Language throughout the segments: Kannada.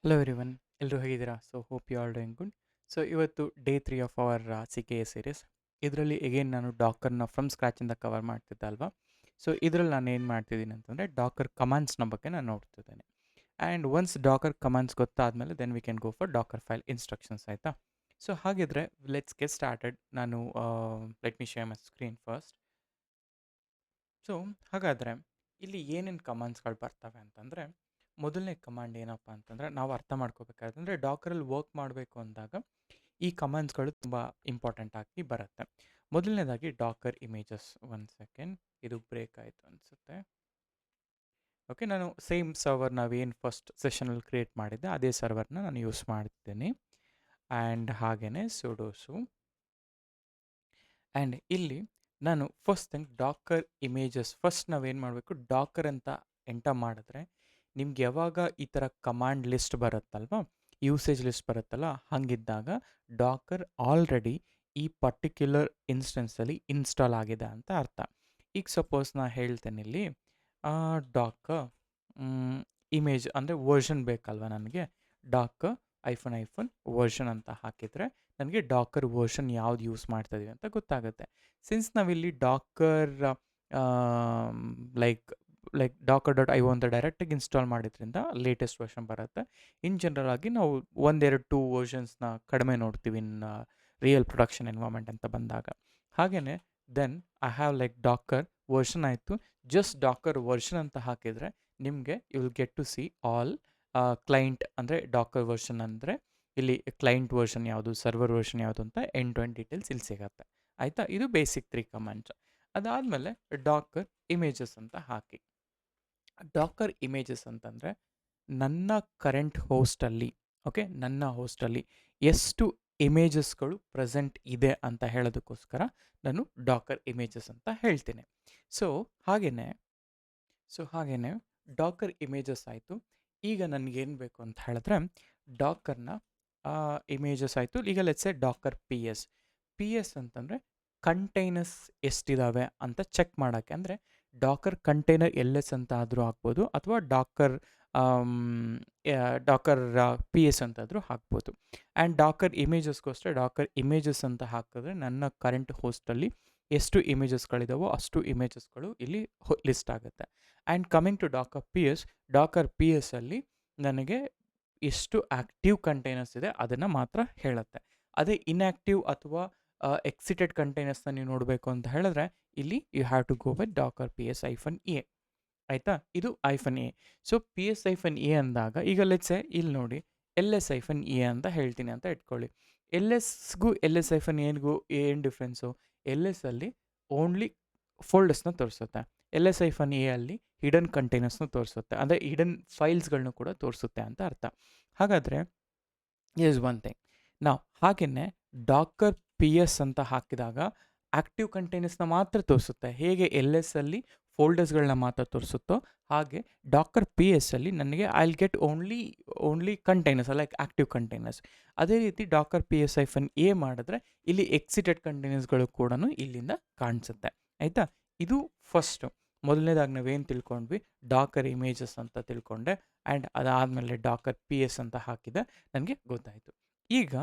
ಹಲೋ ಎವ್ರಿವನ್, ಎಲ್ಲರೂ ಹೇಗಿದ್ದೀರಾ? So hope you are doing good. So ಇವತ್ತು day 3 of our C K A series. ಇದರಲ್ಲಿ ಎಗೇನ್ ನಾನು ಡಾಕರ್ನ ಫ್ರಮ್ ಸ್ಕ್ರ್ಯಾಚಿಂದ ಕವರ್ ಮಾಡ್ತಿದ್ದೆ ಅಲ್ವಾ. ಸೊ ಇದರಲ್ಲಿ ನಾನು ಏನು ಮಾಡ್ತಿದ್ದೀನಿ ಅಂತಂದರೆ ಡಾಕರ್ ಕಮಾಂಡ್ಸ್ನ ಬಗ್ಗೆ ನಾನು ನೋಡ್ತಿದ್ದೇನೆ. ಆ್ಯಂಡ್ ಒನ್ಸ್ ಡಾಕರ್ ಕಮಾಂಡ್ಸ್ ಗೊತ್ತಾದಮೇಲೆ then we can go for docker file instructions, ಆಯಿತಾ? ಸೊ ಹಾಗಿದ್ರೆ ಲೆಟ್ಸ್ ಗೆಟ್ ಸ್ಟಾರ್ಟೆಡ್. ನಾನು let me share my screen first. So ಹಾಗಾದರೆ ಇಲ್ಲಿ ಏನೇನು ಕಮಾಂಡ್ಸ್ಗಳು ಬರ್ತವೆ ಅಂತಂದರೆ, ಮೊದಲನೇ ಕಮಾಂಡ್ ಏನಪ್ಪ ಅಂತಂದರೆ, ನಾವು ಅರ್ಥ ಮಾಡ್ಕೋಬೇಕಾದ್ರೆ ಡಾಕರಲ್ಲಿ ವರ್ಕ್ ಮಾಡಬೇಕು ಅಂದಾಗ ಈ ಕಮಾಂಡ್ಸ್ಗಳು ತುಂಬ ಇಂಪಾರ್ಟೆಂಟ್ ಆಗಿ ಬರುತ್ತೆ. ಮೊದಲನೇದಾಗಿ ಡಾಕರ್ ಇಮೇಜಸ್. 1 ಸೆಕೆಂಡ್, ಇದು ಬ್ರೇಕ್ ಆಯಿತು ಅನಿಸುತ್ತೆ. ಓಕೆ, ನಾನು ಸೇಮ್ ಸರ್ವರ್ ನಾವೇನು ಫಸ್ಟ್ ಸೆಷನಲ್ಲಿ ಕ್ರಿಯೇಟ್ ಮಾಡಿದ್ದೆ ಅದೇ ಸರ್ವರ್ನ ನಾನು ಯೂಸ್ ಮಾಡ್ತಿದ್ದೀನಿ. ಆ್ಯಂಡ್ ಹಾಗೆಯೇ ಸುಡೋಸು. ಆ್ಯಂಡ್ ಇಲ್ಲಿ ನಾನು first thing Dakar images first ನಾವೇನು ಮಾಡಬೇಕು, ಡಾಕರ್ ಅಂತ ಎಂಟರ್ ಮಾಡಿದ್ರೆ ನಿಮ್ಗೆ ಯಾವಾಗ ಈ ಥರ ಕಮಾಂಡ್ ಲಿಸ್ಟ್ ಬರುತ್ತಲ್ವ, ಯೂಸೇಜ್ ಲಿಸ್ಟ್ ಬರುತ್ತಲ್ಲ, ಹಾಗಿದ್ದಾಗ ಡಾಕರ್ ಆಲ್ರೆಡಿ ಈ ಪರ್ಟಿಕ್ಯುಲರ್ ಇನ್ಸ್ಟೆನ್ಸಲ್ಲಿ ಇನ್ಸ್ಟಾಲ್ ಆಗಿದೆ ಅಂತ ಅರ್ಥ. ಈಗ ಸಪೋಸ್ ನಾನು ಹೇಳ್ತೇನೆ ಇಲ್ಲಿ ಡಾಕರ್ ಇಮೇಜ್ ಅಂದರೆ ವರ್ಷನ್ ಬೇಕಲ್ವ ನನಗೆ, ಡಾಕರ್ ಐಫನ್ ವರ್ಷನ್ ಅಂತ ಹಾಕಿದರೆ ನನಗೆ ಡಾಕರ್ ವರ್ಷನ್ ಯಾವ್ದು ಯೂಸ್ ಮಾಡ್ತಾ ಇದೀವಿ ಅಂತ ಗೊತ್ತಾಗುತ್ತೆ. ಸಿನ್ಸ್ ನಾವಿಲ್ಲಿ ಡಾಕರ್ ಲೈಕ್ docker.io ಅಂತ ಡೈರೆಕ್ಟಾಗಿ ಇನ್ಸ್ಟಾಲ್ ಮಾಡಿದ್ರಿಂದ ಲೇಟೆಸ್ಟ್ ವರ್ಷನ್ ಬರುತ್ತೆ. ಇನ್ ಜನರಲ್ ಆಗಿ ನಾವು 1-2 ವರ್ಷನ್ಸ್ನ ಕಡಿಮೆ ನೋಡ್ತೀವಿ ಇನ್ ರಿಯಲ್ ಪ್ರೊಡಕ್ಷನ್ ಎನ್ವೈರ್ಮೆಂಟ್ ಅಂತ ಬಂದಾಗ. ಹಾಗೆಯೇ then I have like Docker version ಆಯಿತು. ಜಸ್ಟ್ ಡಾಕರ್ ವರ್ಷನ್ ಅಂತ ಹಾಕಿದರೆ ನಿಮಗೆ you will get to see all client, ಅಂದರೆ ಡಾಕರ್ ವರ್ಷನ್ ಅಂದರೆ ಇಲ್ಲಿ ಕ್ಲೈಂಟ್ ವರ್ಷನ್ ಯಾವುದು, ಸರ್ವರ್ ವರ್ಷನ್ ಯಾವುದು ಅಂತ ಎಂಡ್ ಟು ಎಂಡ್ ಡೀಟೇಲ್ಸ್ ಇಲ್ಲಿ ಸಿಗುತ್ತೆ, ಆಯಿತಾ? ಇದು ಬೇಸಿಕ್ 3 ಕಮಾಂಡ್ಸ್. ಅದಾದಮೇಲೆ ಡಾಕರ್ ಇಮೇಜಸ್ ಅಂತ ಹಾಕಿ. ಡಾಕರ್ ಇಮೇಜಸ್ ಅಂತಂದರೆ ನನ್ನ ಕರೆಂಟ್ ಹೋಸ್ಟಲ್ಲಿ, ಓಕೆ, ನನ್ನ ಹೋಸ್ಟಲ್ಲಿ ಎಷ್ಟು ಇಮೇಜಸ್ಗಳು ಪ್ರೆಸೆಂಟ್ ಇದೆ ಅಂತ ಹೇಳೋದಕ್ಕೋಸ್ಕರ ನಾನು ಡಾಕರ್ ಇಮೇಜಸ್ ಅಂತ ಹೇಳ್ತೀನಿ. ಸೊ ಹಾಗೆಯೇ ಡಾಕರ್ ಇಮೇಜಸ್ ಆಯಿತು. ಈಗ ನನಗೇನು ಬೇಕು ಅಂತ ಹೇಳಿದ್ರೆ ಡಾಕರ್ನ ಇಮೇಜಸ್ ಆಯಿತು. ಈಗ ಲೆಟ್ಸ್ ಡಾಕರ್ ಪಿ ಎಸ್ ಅಂತಂದರೆ ಕಂಟೈನರ್ಸ್ ಎಷ್ಟಿದ್ದಾವೆ ಅಂತ ಚೆಕ್ ಮಾಡೋಕ್ಕೆ. ಅಂದರೆ ಡಾಕರ್ ಕಂಟೈನರ್ ಎಲ್ ಎಸ್ ಅಂತ ಆದರೂ ಹಾಕ್ಬೋದು, ಅಥವಾ ಡಾಕರ್ ಪಿ ಎಸ್ ಅಂತಾದರೂ ಹಾಕ್ಬೋದು. ಆ್ಯಂಡ್ ಡಾಕರ್ ಇಮೇಜಸ್ಗೋಸ್ಕರ ಡಾಕರ್ ಇಮೇಜಸ್ ಅಂತ ಹಾಕಿದ್ರೆ ನನ್ನ ಕರೆಂಟ್ ಹೋಸ್ಟಲ್ಲಿ ಎಷ್ಟು ಇಮೇಜಸ್ಗಳಿದಾವೋ ಅಷ್ಟು ಇಮೇಜಸ್ಗಳು ಇಲ್ಲಿ ಲಿಸ್ಟ್ ಆಗುತ್ತೆ. And coming to docker P ಎಸ್ಸಲ್ಲಿ ನನಗೆ ಎಷ್ಟು ಆ್ಯಕ್ಟಿವ್ ಕಂಟೈನರ್ಸ್ ಇದೆ ಅದನ್ನು ಮಾತ್ರ ಹೇಳುತ್ತೆ. ಅದೇ ಇನ್ಆ್ಯಕ್ಟಿವ್ ಅಥವಾ ಎಕ್ಸಿಟೆಡ್ ಕಂಟೈನರ್ಸ್ನ ನೀವು ನೋಡಬೇಕು ಅಂತ ಹೇಳಿದ್ರೆ ಇಲ್ಲಿ you have to go with Docker P S -a, ಆಯಿತಾ? ಇದು -a. So P S -a ಅಂದಾಗ ಈಗ ಲೆಟ್ಸೆ ಇಲ್ಲಿ ನೋಡಿ LS -a ಅಂತ ಹೇಳ್ತೀನಿ ಅಂತ ಇಟ್ಕೊಳ್ಳಿ. LSಗೂ LS -aಗೂ ಏನು ಡಿಫ್ರೆನ್ಸು? LS ಅಲ್ಲಿ ಓನ್ಲಿ ಫೋಲ್ಡರ್ಸ್ನ ತೋರಿಸುತ್ತೆ, LS -a ಅಲ್ಲಿ ಹಿಡನ್ ಕಂಟೈನರ್ಸ್ನ ತೋರಿಸುತ್ತೆ, ಅಂದರೆ ಹಿಡನ್ ಫೈಲ್ಸ್ಗಳನ್ನೂ ಕೂಡ ತೋರಿಸುತ್ತೆ ಅಂತ ಅರ್ಥ. ಹಾಗಾದರೆ ಈಸ್ ಒನ್ ಥಿಂಗ್. ನಾವು ಹಾಗೆಯೇ ಡಾಕರ್ ಪಿ ಎಸ್ ಅಂತ ಹಾಕಿದಾಗ ಆ್ಯಕ್ಟಿವ್ ಕಂಟೈನರ್ಸ್ನ ಮಾತ್ರ ತೋರಿಸುತ್ತೆ. ಹೇಗೆ LS ಅಲ್ಲಿ ಫೋಲ್ಡರ್ಸ್ಗಳನ್ನ ಮಾತ್ರ ತೋರಿಸುತ್ತೋ ಹಾಗೆ ಡಾಕರ್ ಪಿ ಎಸ್ ಅಲ್ಲಿ ನನಗೆ I will get only containers, like active containers. ಅದೇ ರೀತಿ ಡಾಕರ್ ಪಿ ಎಸ್ -a ಮಾಡಿದ್ರೆ ಇಲ್ಲಿ ಎಕ್ಸಿಟೆಡ್ ಕಂಟೈನರ್ಸ್ಗಳು ಕೂಡ ಇಲ್ಲಿಂದ ಕಾಣಿಸುತ್ತೆ, ಆಯಿತಾ? ಇದು ಫಸ್ಟು. ಮೊದಲನೇದಾಗಿ ನಾವೇನು ತಿಳ್ಕೊಂಡ್ವಿ, ಡಾಕರ್ ಇಮೇಜಸ್ ಅಂತ ತಿಳ್ಕೊಂಡೆ. ಆ್ಯಂಡ್ ಅದಾದಮೇಲೆ ಡಾಕರ್ ಪಿ ಎಸ್ ಅಂತ ಹಾಕಿದೆ, ನನಗೆ ಗೊತ್ತಾಯಿತು. ಈಗ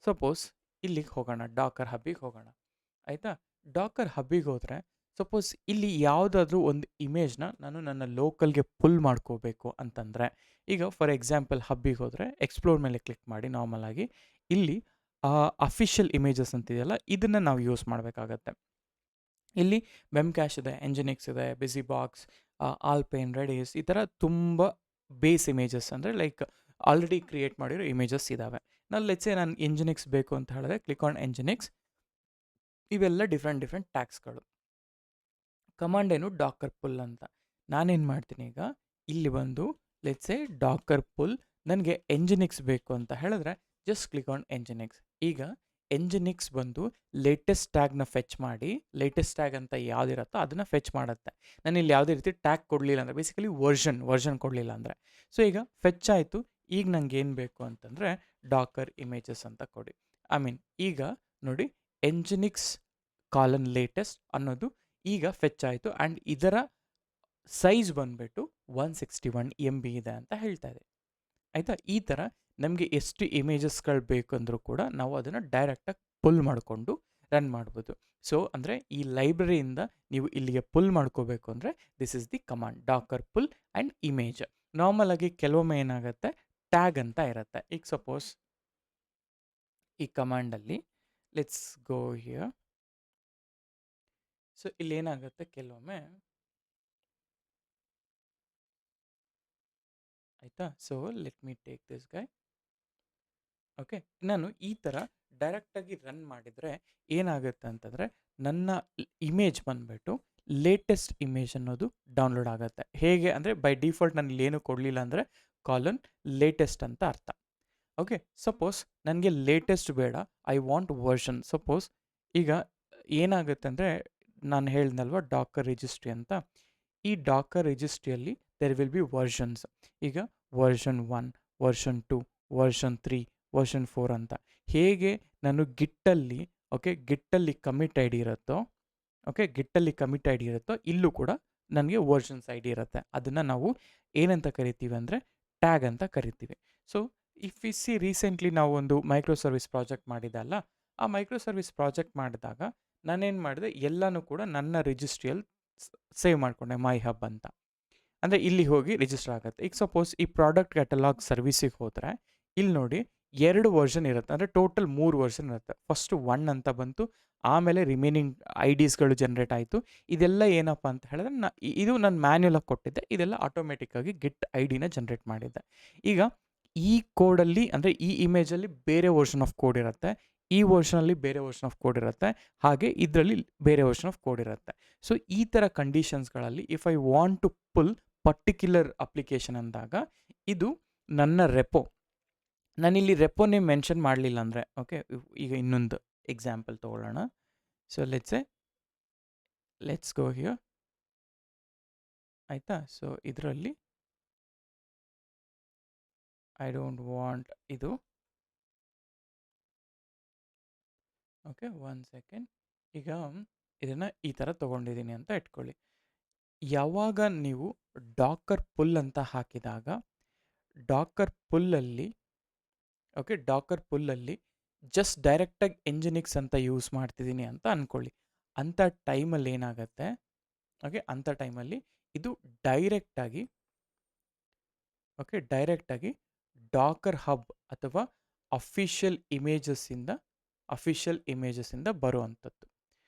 ಸಪೋಸ್ ಇಲ್ಲಿಗೆ ಹೋಗೋಣ, ಡಾಕರ್ ಹಬ್ಬಿಗೆ ಹೋಗೋಣ, ಆಯಿತಾ? ಡಾಕರ್ ಹಬ್ಬಿಗೆ ಹೋದರೆ ಸಪೋಸ್ ಇಲ್ಲಿ ಯಾವುದಾದ್ರೂ ಒಂದು ಇಮೇಜ್ನ ನಾನು ನನ್ನ ಲೋಕಲ್ಗೆ ಪುಲ್ ಮಾಡ್ಕೋಬೇಕು ಅಂತಂದರೆ, ಈಗ ಫಾರ್ ಎಕ್ಸಾಂಪಲ್ ಹಬ್ಬಿಗೆ ಹೋದರೆ ಎಕ್ಸ್ಪ್ಲೋರ್ ಮೇಲೆ ಕ್ಲಿಕ್ ಮಾಡಿ ನಾರ್ಮಲ್ ಆಗಿ. ಇಲ್ಲಿ ಅಫಿಷಿಯಲ್ ಇಮೇಜಸ್ ಅಂತಿದೆಯಲ್ಲ, ಇದನ್ನು ನಾವು ಯೂಸ್ ಮಾಡಬೇಕಾಗತ್ತೆ. ಇಲ್ಲಿ ಮೆಮ್ಕ್ಯಾಶ್ ಇದೆ, ಎಂಜಿನಿಕ್ಸ್ ಇದೆ, ಬಿಸಿ ಬಾಕ್ಸ್, ಆಲ್ಪೈನ್, ರೆಡಿಸ್, ಈ ಥರ ತುಂಬ ಬೇಸ್ ಇಮೇಜಸ್ ಅಂದರೆ ಲೈಕ್ ಆಲ್ರೆಡಿ ಕ್ರಿಯೇಟ್ ಮಾಡಿರೋ ಇಮೇಜಸ್ ಇದ್ದಾವೆ. ನಾನು ಎಂಜಿನಿಕ್ಸ್ ಬೇಕು ಅಂತ ಹೇಳಿದ್ರೆ ಕ್ಲಿಕ್ ಆನ್ ಎಂಜಿನಿಕ್ಸ್. ಇವೆಲ್ಲ ಡಿಫ್ರೆಂಟ್ ಟ್ಯಾಗ್ಸ್ಗಳು. ಕಮಾಂಡ್ ಏನು? ಡಾಕರ್ ಪುಲ್ ಅಂತ. ನಾನೇನು ಮಾಡ್ತೀನಿ ಈಗ, ಇಲ್ಲಿ ಬಂದು ಲೆಟ್ಸೆ ಡಾಕರ್ ಪುಲ್, ನನಗೆ ಎಂಜಿನಿಕ್ಸ್ ಬೇಕು ಅಂತ ಹೇಳಿದ್ರೆ ಜಸ್ಟ್ ಕ್ಲಿಕ್ ಆನ್ ಎಂಜಿನಿಕ್ಸ್. ಈಗ ಎಂಜಿನಿಕ್ಸ್ ಬಂದು ಲೇಟೆಸ್ಟ್ ಟ್ಯಾಗ್ನ ಫೆಚ್ ಮಾಡಿ, ಲೇಟೆಸ್ಟ್ ಟ್ಯಾಗ್ ಅಂತ ಯಾವುದಿರುತ್ತೋ ಅದನ್ನು ಫೆಚ್ ಮಾಡುತ್ತೆ. ನಾನು ಇಲ್ಲಿ ಯಾವುದೇ ರೀತಿ ಟ್ಯಾಗ್ ಕೊಡಲಿಲ್ಲ ಅಂದರೆ, ಬೇಸಿಕಲಿ ವರ್ಷನ್ ಕೊಡಲಿಲ್ಲ ಅಂದರೆ. ಸೊ ಈಗ ಫೆಚ್ ಆಯಿತು. ಈಗ ನಂಗೆ ಏನು ಬೇಕು ಅಂತಂದರೆ ಡಾಕರ್ ಇಮೇಜಸ್ ಅಂತ ಕೊಡಿ. ಈಗ ನೋಡಿ ಎಂಜಿನಿಕ್ಸ್ ಲೇಟೆಸ್ಟ್ ಅನ್ನೋದು ಈಗ ಫೆಚ್ ಆಯಿತು. ಆ್ಯಂಡ್ ಇದರ ಸೈಜ್ ಬಂದುಬಿಟ್ಟು 161 MB ಇದೆ ಅಂತ ಹೇಳ್ತಾ ಇದೆ. ಆಯಿತಾ? ಈ ಥರ ನಮಗೆ ಎಷ್ಟು ಇಮೇಜಸ್ಗಳು ಬೇಕಂದ್ರೂ ಕೂಡ ನಾವು ಅದನ್ನು ಡೈರೆಕ್ಟಾಗಿ ಪುಲ್ ಮಾಡಿಕೊಂಡು ರನ್ ಮಾಡ್ಬೋದು. ಸೊ ಅಂದರೆ ಈ ಲೈಬ್ರರಿಯಿಂದ ನೀವು ಇಲ್ಲಿಗೆ ಪುಲ್ ಮಾಡ್ಕೋಬೇಕು ಅಂದರೆ this is the command Docker pull and image. Normal ಆಗಿ ಕೆಲವೊಮ್ಮೆ ಏನಾಗುತ್ತೆ, ಟ್ಯಾಗ್ ಅಂತ ಇರುತ್ತೆ. ಈಗ ಸಪೋಸ್ ಈ ಕಮಾಂಡಲ್ಲಿ ಲೆಟ್ಸ್ ಗೋ ಹಿಯರ್. ಸೊ ಇಲ್ಲಿ ಏನಾಗುತ್ತೆ, ಕೆಲವೊಮ್ಮೆ ಆಯಿತಾ. So let me take this guy. Okay, ನಾನು ಈ ಥರ ಡೈರೆಕ್ಟಾಗಿ ರನ್ ಮಾಡಿದರೆ ಏನಾಗುತ್ತೆ ಅಂತಂದರೆ ನನ್ನ ಇಮೇಜ್ ಬಂದುಬಿಟ್ಟು ಲೇಟೆಸ್ಟ್ ಇಮೇಜ್ ಅನ್ನೋದು ಡೌನ್ಲೋಡ್ ಆಗುತ್ತೆ. ಹೇಗೆ ಅಂದರೆ ಬೈ ಡಿಫಾಲ್ಟ್ ನಾನು ಇಲ್ಲೇನು ಕೊಡಲಿಲ್ಲ ಅಂದರೆ ಕಾಲನ್ ಲೇಟೆಸ್ಟ್ ಅಂತ ಅರ್ಥ. ಓಕೆ, ಸಪೋಸ್ ನನಗೆ ಲೇಟೆಸ್ಟ್ ಬೇಡ, ಐ ವಾಂಟ್ ವರ್ಷನ್. ಸಪೋಸ್ ಈಗ ಏನಾಗುತ್ತೆ ಅಂದರೆ ನಾನು ಹೇಳಿದ್ನಲ್ವ ಡಾಕರ್ ರಿಜಿಸ್ಟ್ರಿ ಅಂತ. ಈ ಡಾಕರ್ ರಿಜಿಸ್ಟ್ರಿಯಲ್ಲಿ ದೆರ್ ವಿಲ್ ಬಿ ವರ್ಷನ್ಸ್. ಈಗ ವರ್ಷನ್ 1, ವರ್ಷನ್ 2, ವರ್ಷನ್ 3, ವರ್ಷನ್ 4 ಅಂತ. ಹೇಗೆ ನಾನು ಗಿಟ್ಟಲ್ಲಿ ಗಿಟ್ಟಲ್ಲಿ ಕಮಿಟ್ ಐ ಡಿ ಇರುತ್ತೋ, ಗಿಟ್ಟಲ್ಲಿ ಕಮಿಟ್ ಐ ಡಿ ಇರುತ್ತೋ ಇಲ್ಲೂ ಕೂಡ ನನಗೆ ವರ್ಷನ್ಸ್ ಐ ಡಿ ಇರುತ್ತೆ. ಅದನ್ನು ನಾವು ಏನಂತ ಕರಿತೀವಿ ಅಂದರೆ ಟ್ಯಾಗ್ ಅಂತ ಕರಿತೀವಿ. So if we C recently ನಾವು ಒಂದು ಮೈಕ್ರೋ ಸರ್ವಿಸ್ ಪ್ರಾಜೆಕ್ಟ್ ಮಾಡಿದಲ್ಲ, ಆ ಮೈಕ್ರೋ ಸರ್ವಿಸ್ ಪ್ರಾಜೆಕ್ಟ್ ಮಾಡಿದಾಗ ನಾನೇನು ಮಾಡಿದೆ, ಎಲ್ಲನೂ ಕೂಡ ನನ್ನ ರಿಜಿಸ್ಟ್ರಿಯಲ್ಲಿ ಸೇವ್ ಮಾಡಿಕೊಂಡೆ ಮೈ ಹಬ್ ಅಂತ. ಅಂದರೆ ಇಲ್ಲಿ ಹೋಗಿ ರಿಜಿಸ್ಟರ್ ಆಗುತ್ತೆ. ಈಗ ಸಪೋಸ್ ಈ ಪ್ರಾಡಕ್ಟ್ ಕ್ಯಾಟಲಾಗ್ ಸರ್ವಿಸಿಗೆ ಹೋದರೆ ಇಲ್ಲಿ ನೋಡಿ 2 ವರ್ಷನ್ ಇರುತ್ತೆ, ಅಂದರೆ ಟೋಟಲ್ 3 ವರ್ಷನ್ ಇರುತ್ತೆ. ಫಸ್ಟು 1 ಅಂತ ಬಂತು, ಆಮೇಲೆ ರಿಮೈನಿಂಗ್ ಐ ಡಿಸ್ಗಳು ಜನ್ರೇಟ್ ಆಯಿತು. ಇದೆಲ್ಲ ಏನಪ್ಪ ಅಂತ ಹೇಳಿದ್ರೆ ಇದು ನಾನು ಮ್ಯಾನ್ಯುಲಾಗಿ ಕೊಟ್ಟಿದ್ದೆ, ಇದೆಲ್ಲ ಆಟೋಮೆಟಿಕ್ಕಾಗಿ ಗಿಟ್ ಐ ಡಿನ ಜನ್ರೇಟ್ ಮಾಡಿದ್ದೆ. ಈಗ ಈ ಕೋಡಲ್ಲಿ ಅಂದರೆ ಈ ಇಮೇಜಲ್ಲಿ ಬೇರೆ ವರ್ಷನ್ ಆಫ್ ಕೋಡ್ ಇರುತ್ತೆ, ಈ ವರ್ಷನಲ್ಲಿ ಬೇರೆ ವರ್ಷನ್ ಆಫ್ ಕೋಡ್ ಇರುತ್ತೆ, ಹಾಗೆ ಇದರಲ್ಲಿ ಬೇರೆ ವರ್ಷನ್ ಆಫ್ ಕೋಡ್ ಇರುತ್ತೆ. ಸೊ ಈ ಥರ ಕಂಡೀಷನ್ಸ್ಗಳಲ್ಲಿ if I want to pull particular application ಅಂದಾಗ ಇದು ನನ್ನ ರೆಪೋ. ನಾನಿಲ್ಲಿ ರೆಪೋ ನೇಮ್ ಮೆನ್ಷನ್ ಮಾಡಲಿಲ್ಲ ಅಂದರೆ ಈಗ ಇನ್ನೊಂದು ಎಕ್ಸಾಂಪಲ್ ತೊಗೊಳ್ಳೋಣ. So let's go here. ಆಯಿತಾ? ಸೊ ಇದರಲ್ಲಿ ಐ ಡೋಂಟ್ ವಾಂಟ್ ಇದು. Okay, 1 second. ಈಗ ಇದನ್ನು ಈ ಥರ ತೊಗೊಂಡಿದ್ದೀನಿ ಅಂತ ಇಟ್ಕೊಳ್ಳಿ. ಯಾವಾಗ ನೀವು ಡಾಕರ್ ಪುಲ್ ಅಂತ ಹಾಕಿದಾಗ ಡಾಕರ್ ಪುಲ್ಲಲ್ಲಿ ಜಸ್ಟ್ ಡೈರೆಕ್ಟಾಗಿ ಎಂಜಿನಿಕ್ಸ್ ಅಂತ ಯೂಸ್ ಮಾಡ್ತಿದ್ದೀನಿ ಅಂತ ಅಂದ್ಕೊಳ್ಳಿ. ಅಂಥ ಟೈಮಲ್ಲಿ ಏನಾಗುತ್ತೆ, ಅಂಥ ಟೈಮಲ್ಲಿ ಇದು ಡೈರೆಕ್ಟಾಗಿ ಡಾಕರ್ ಹಬ್ ಅಥವಾ ಅಫಿಷಿಯಲ್ ಇಮೇಜಸ್ಸಿಂದ ಬರುವಂಥದ್ದು.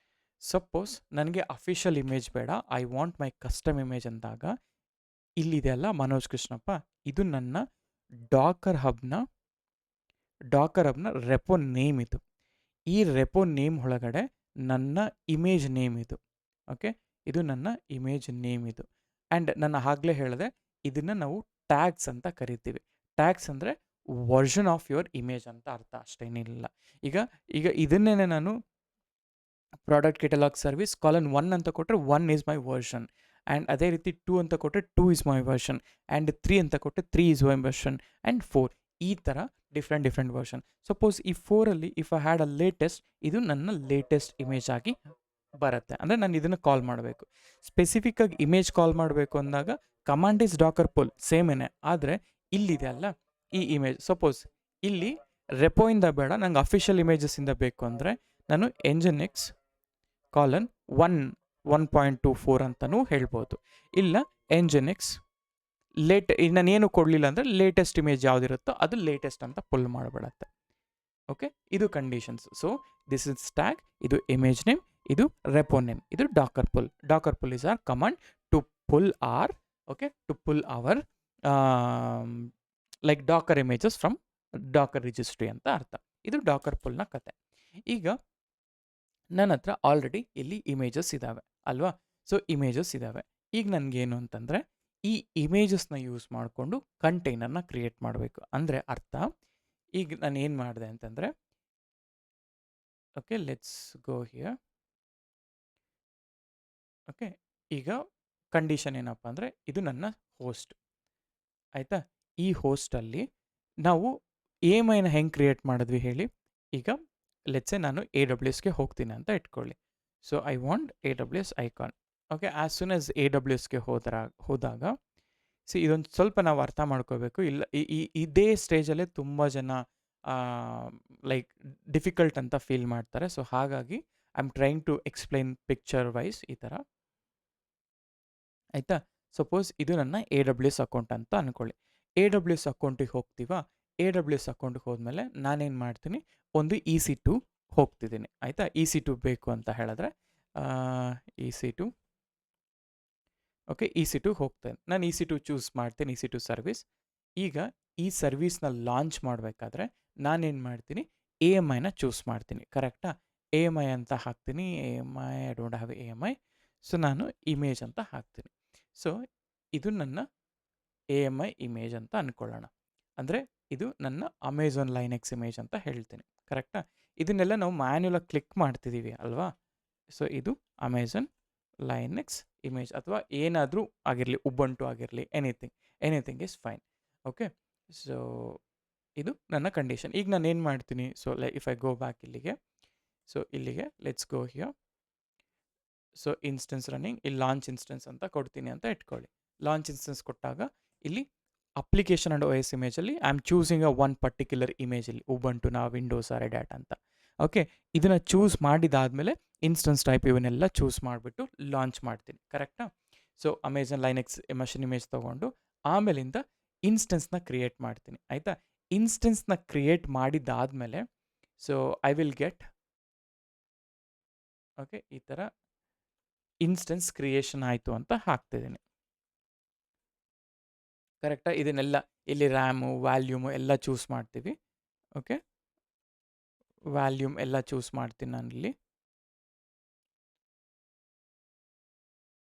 ಸಪೋಸ್ ನನಗೆ ಅಫಿಷಿಯಲ್ ಇಮೇಜ್ ಬೇಡ, I want my custom image ಅಂದಾಗ ಇಲ್ಲಿದೆಯಲ್ಲ ಮನೋಜ್ ಕೃಷ್ಣಪ್ಪ, ಇದು ನನ್ನ ಡಾಕರ್ ಹಬ್ನ ರೆಪೋ ನೇಮ್ ಇದು. ಈ ರೆಪೋ ನೇಮ್ ಒಳಗಡೆ ನನ್ನ ಇಮೇಜ್ ನೇಮ್ ಇದು. ಇದು ನನ್ನ ಇಮೇಜ್ ನೇಮ್ ಇದು. ಆ್ಯಂಡ್ ನಾನು ಆಗಲೇ ಹೇಳಿದೆ, ಇದನ್ನು ನಾವು ಟ್ಯಾಗ್ಸ್ ಅಂತ ಕರಿತೀವಿ. ಟ್ಯಾಗ್ಸ್ ಅಂದರೆ ವರ್ಷನ್ ಆಫ್ ಯುವರ್ ಇಮೇಜ್ ಅಂತ ಅರ್ಥ, ಅಷ್ಟೇನಿಲ್ಲ. ಈಗ ಇದನ್ನೇ ನಾನು ಪ್ರಾಡಕ್ಟ್ ಕೆಟಲಾಗ್ ಸರ್ವಿಸ್ ಕಾಲನ್ 1 ಅಂತ ಕೊಟ್ಟರೆ 1 ಈಸ್ ಮೈ ವರ್ಷನ್, ಆ್ಯಂಡ್ ಅದೇ ರೀತಿ 2 ಅಂತ ಕೊಟ್ಟರೆ 2 ಈಸ್ ಮೈ ವರ್ಷನ್, ಆ್ಯಂಡ್ 3 ಅಂತ ಕೊಟ್ಟರೆ 3 ಈಸ್ ಮೈ ವರ್ಷನ್, ಆ್ಯಂಡ್ 4 ಈ ಥರ ಡಿಫ್ರೆಂಟ್ ವರ್ಷನ್. ಸಪೋಸ್ ಈ 4ಅಲ್ಲಿ if I had a latest, ಇದು ನನ್ನ ಲೇಟೆಸ್ಟ್ ಇಮೇಜ್ ಆಗಿ ಬರುತ್ತೆ. ಅಂದರೆ ನಾನು ಇದನ್ನು ಕಾಲ್ ಮಾಡಬೇಕು. ಸ್ಪೆಸಿಫಿಕ್ಕಾಗಿ ಇಮೇಜ್ ಕಾಲ್ ಮಾಡಬೇಕು ಅಂದಾಗ ಕಮಾಂಡ್ ಈಸ್ ಡಾಕರ್ ಪುಲ್ ಸೇಮೇನೆ, ಆದರೆ ಇಲ್ಲಿದೆ ಅಲ್ಲ ಈ ಇಮೇಜ್. ಸಪೋಸ್ ಇಲ್ಲಿ ರೆಪೋಯಿಂದ ಬೇಡ, ನಂಗೆ ಅಫಿಷಿಯಲ್ ಇಮೇಜಸ್ಸಿಂದ ಬೇಕು ಅಂದರೆ ನಾನು ಎಂಜಿನಿಕ್ಸ್ ಕಾಲನ್ 1.24 ಅಂತಲೂ ಹೇಳ್ಬೋದು. ಇಲ್ಲ ಎಂಜಿನಿಕ್ಸ್ ನಾನೇನು ಕೊಡಲಿಲ್ಲ ಅಂದರೆ ಲೇಟೆಸ್ಟ್ ಇಮೇಜ್ ಯಾವುದಿರುತ್ತೋ ಅದು ಲೇಟೆಸ್ಟ್ ಅಂತ ಪುಲ್ ಮಾಡಿಬಿಡತ್ತೆ. ಇದು conditions. So this is tag, ಇದು ಇಮೇಜ್ ನೇಮ್, ಇದು ರೆಪೋ ನೇಮ್, ಇದು Docker pull. Docker pull is our command to pull our like Docker images from Docker registry ಅಂತ ಅರ್ಥ. ಇದು ಡಾಕರ್ ಪುಲ್ನ ಕತೆ. ಈಗ ನನ್ನ ಹತ್ರ ಆಲ್ರೆಡಿ ಇಲ್ಲಿ ಇಮೇಜಸ್ ಇದ್ದಾವೆ ಅಲ್ವಾ? ಸೊ ಇಮೇಜಸ್ ಇದ್ದಾವೆ. ಈಗ ನನಗೇನು ಅಂತಂದರೆ ಈ ಇಮೇಜಸ್ನ ಯೂಸ್ ಮಾಡಿಕೊಂಡು ಕಂಟೈನರ್ನ ಕ್ರಿಯೇಟ್ ಮಾಡಬೇಕು. ಅಂದರೆ ಅರ್ಥ, ಈಗ ನಾನು ಏನು ಮಾಡಿದೆ ಅಂತಂದರೆ ಲೆಟ್ಸ್ ಗೋ ಹಿಯರ್. ಈಗ ಕಂಡೀಷನ್ ಏನಪ್ಪ ಅಂದರೆ ಇದು ನನ್ನ ಹೋಸ್ಟ್ ಆಯಿತಾ. ಈ ಹೋಸ್ಟಲ್ಲಿ ನಾವು AMIನ ಹೆಂಗೆ ಕ್ರಿಯೇಟ್ ಮಾಡಿದ್ವಿ ಹೇಳಿ. ಈಗ ಲೆಟ್ಸೆ ನಾನು AWSಗೆ ಹೋಗ್ತೀನಿ ಅಂತ ಇಟ್ಕೊಳ್ಳಿ. So I want AWS icon. As soon as AWSಗೆ ಹೋದಾಗ ಇದೊಂದು ಸ್ವಲ್ಪ ನಾವು ಅರ್ಥ ಮಾಡ್ಕೋಬೇಕು. ಇಲ್ಲ ಇದೇ ಸ್ಟೇಜಲ್ಲೇ ತುಂಬ ಜನ ಲೈಕ್ ಡಿಫಿಕಲ್ಟ್ ಅಂತ ಫೀಲ್ ಮಾಡ್ತಾರೆ. ಸೊ ಹಾಗಾಗಿ I am trying to explain picture wise ಈ ಥರ. ಆಯಿತಾ? ಸಪೋಸ್ ಇದು ನನ್ನ AWS ಅಕೌಂಟ್ ಅಂತ ಅಂದ್ಕೊಳ್ಳಿ. AWS ಅಕೌಂಟಿಗೆ ಹೋಗ್ತೀವಾ? AWS ಅಕೌಂಟಿಗೆ ಹೋದ್ಮೇಲೆ ನಾನೇನು ಮಾಡ್ತೀನಿ, ಒಂದು EC2 ಹೋಗ್ತಿದ್ದೀನಿ. ಆಯಿತಾ? EC2 ಬೇಕು ಅಂತ ಹೇಳಿದ್ರೆ EC2 ಓಕೆ, EC2 ಹೋಗ್ತೇನೆ. ನಾನು EC2 ಚೂಸ್ ಮಾಡ್ತೀನಿ, EC2 ಸರ್ವಿಸ್. ಈಗ ಈ ಸರ್ವಿಸ್‌ನ ಲಾಂಚ್ ಮಾಡಬೇಕಾದ್ರೆ ನಾನೇನು ಮಾಡ್ತೀನಿ, AMIನ ಚೂಸ್ ಮಾಡ್ತೀನಿ. ಕರೆಕ್ಟಾ? AMI ಅಂತ ಹಾಕ್ತೀನಿ. AMI I don't have AMI. So ನಾನು ಇಮೇಜ್ ಅಂತ ಹಾಕ್ತೀನಿ. ಸೊ ಇದು ನನ್ನ AMI ಇಮೇಜ್ ಅಂತ ಅಂದ್ಕೊಳ್ಳೋಣ. ಅಂದರೆ ಇದು ನನ್ನ ಅಮೆಜಾನ್ ಲೈನೆಕ್ಸ್ ಇಮೇಜ್ ಅಂತ ಹೇಳ್ತೀನಿ. ಕರೆಕ್ಟಾ? ಇದನ್ನೆಲ್ಲ ನಾವು ಮ್ಯಾನ್ಯುಯಲಾಗಿ ಕ್ಲಿಕ್ ಮಾಡ್ತಿದ್ದೀವಿ ಅಲ್ವಾ? ಸೊ ಇದು ಅಮೆಜಾನ್ ಲೈನೆಕ್ಸ್ ಇಮೇಜ್ ಅಥವಾ ಏನಾದರೂ ಆಗಿರಲಿ, ಉಬಂಟು ಆಗಿರಲಿ, anything is fine. Okay, so ಇದು ನನ್ನ ಕಂಡೀಷನ್. ಈಗ ನಾನು ಏನು ಮಾಡ್ತೀನಿ, so if I go back ಇಲ್ಲಿಗೆ, ಸೊ ಇಲ್ಲಿಗೆ let's go here. So instance running, ಇಲ್ಲಿ ಲಾಂಚ್ ಇನ್ಸ್ಟೆನ್ಸ್ ಅಂತ ಕೊಡ್ತೀನಿ ಅಂತ ಇಟ್ಕೊಳ್ಳಿ. ಲಾಂಚ್ ಇನ್ಸ್ಟೆನ್ಸ್ ಕೊಟ್ಟಾಗ ಇಲ್ಲಿ ಅಪ್ಲಿಕೇಶನ್ ಆ್ಯಂಡ್ OS ಇಮೇಜಲ್ಲಿ I am choosing one particular ಇಮೇಜಲ್ಲಿ ಉಬಂಟುನ, ವಿಂಡೋಸ್, ರೆಡ್ ಹ್ಯಾಟ್ ಅಂತ. ಓಕೆ, ಇದನ್ನು ಚೂಸ್ ಮಾಡಿದಾದಮೇಲೆ ಇನ್ಸ್ಟೆನ್ಸ್ ಟೈಪ್ ಇವನ್ನೆಲ್ಲ ಚೂಸ್ ಮಾಡಿಬಿಟ್ಟು ಲಾಂಚ್ ಮಾಡ್ತೀನಿ. ಕರೆಕ್ಟಾ? So Amazon Linux machine image ತೊಗೊಂಡು ಆಮೇಲಿಂದ ಇನ್ಸ್ಟೆನ್ಸ್ನ ಕ್ರಿಯೇಟ್ ಮಾಡ್ತೀನಿ. ಆಯಿತಾ? ಇನ್ಸ್ಟೆನ್ಸ್ನ ಕ್ರಿಯೇಟ್ ಮಾಡಿದಾದಮೇಲೆ so I will get okay ಈ ಥರ ಇನ್ಸ್ಟೆನ್ಸ್ ಕ್ರಿಯೇಷನ್ ಆಯಿತು ಅಂತ ಹಾಕ್ತಿದ್ದೀನಿ. ಕರೆಕ್ಟಾ? ಇದನ್ನೆಲ್ಲ ಇಲ್ಲಿ ರ್ಯಾಮು, ವ್ಯಾಲ್ಯೂಮು ಎಲ್ಲ ಚೂಸ್ ಮಾಡ್ತೀವಿ. ಓಕೆ, ವ್ಯಾಲ್ಯೂಮ್ ಎಲ್ಲ ಚೂಸ್ ಮಾಡ್ತೀನಿ ನಾನಿಲ್ಲಿ.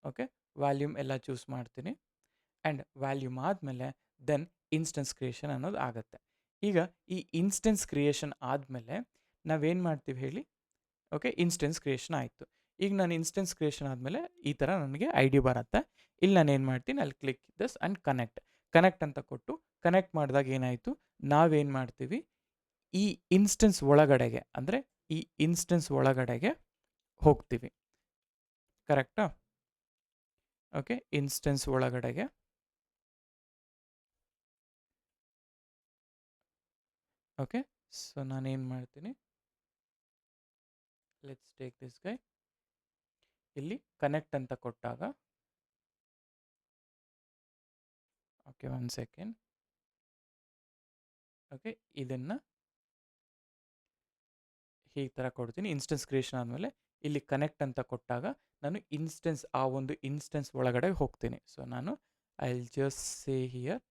ಓಕೆ, ವ್ಯಾಲ್ಯೂಮ್ ಎಲ್ಲ ಚೂಸ್ ಮಾಡ್ತೀನಿ. ಆ್ಯಂಡ್ ವ್ಯಾಲ್ಯೂಮ್ ಆದಮೇಲೆ ದೆನ್ ಇನ್ಸ್ಟೆನ್ಸ್ ಕ್ರಿಯೇಷನ್ ಅನ್ನೋದು ಆಗುತ್ತೆ. ಈಗ ಈ ಇನ್ಸ್ಟೆನ್ಸ್ ಕ್ರಿಯೇಷನ್ ಆದಮೇಲೆ ನಾವೇನು ಮಾಡ್ತೀವಿ ಹೇಳಿ? ಓಕೆ, ಇನ್ಸ್ಟೆನ್ಸ್ ಕ್ರಿಯೇಷನ್ ಆಯಿತು. ಈಗ ನಾನು ಇನ್ಸ್ಟೆನ್ಸ್ ಕ್ರಿಯೇಷನ್ ಆದಮೇಲೆ ಈ ಥರ ನನಗೆ ID ಬರುತ್ತೆ. ಇಲ್ಲಿ ನಾನು ಏನು ಮಾಡ್ತೀನಿ, ಅಲ್ಲಿ ಕ್ಲಿಕ್ ದಿಸ್ ಆ್ಯಂಡ್ ಕನೆಕ್ಟ್ ಅಂತ ಕೊಟ್ಟು ಕನೆಕ್ಟ್ ಮಾಡಿದಾಗ ಏನಾಯಿತು, ನಾವೇನು ಮಾಡ್ತೀವಿ, ಈ ಇನ್ಸ್ಟೆನ್ಸ್ ಒಳಗಡೆಗೆ, ಅಂದರೆ ಈ ಇನ್ಸ್ಟೆನ್ಸ್ ಒಳಗಡೆಗೆ ಹೋಗ್ತೀವಿ. ಕರೆಕ್ಟಾ? ಓಕೆ, ಇನ್ಸ್ಟೆನ್ಸ್ ಒಳಗಡೆಗೆ ಓಕೆ. ಸೊ ನಾನೇನು ಮಾಡ್ತೀನಿ, ಲೆಟ್ಸ್ ಟೇಕ್ ದಿಸ್ ಗೈ. ಇಲ್ಲಿ ಕನೆಕ್ಟ್ ಅಂತ ಕೊಟ್ಟಾಗ ಓಕೆ, 1 ಸೆಕೆಂಡ್. ಓಕೆ, ಇದನ್ನು ಈ ಥರ ಕೊಡ್ತೀನಿ. ಇನ್ಸ್ಟೆನ್ಸ್ ಕ್ರಿಯೇಷನ್ ಆದಮೇಲೆ ಇಲ್ಲಿ ಕನೆಕ್ಟ್ ಅಂತ ಕೊಟ್ಟಾಗ ನಾನು ಆ ಒಂದು ಇನ್ಸ್ಟೆನ್ಸ್ ಒಳಗಡೆ ಹೋಗ್ತೀನಿ. ಸೊ ನಾನು I will just say here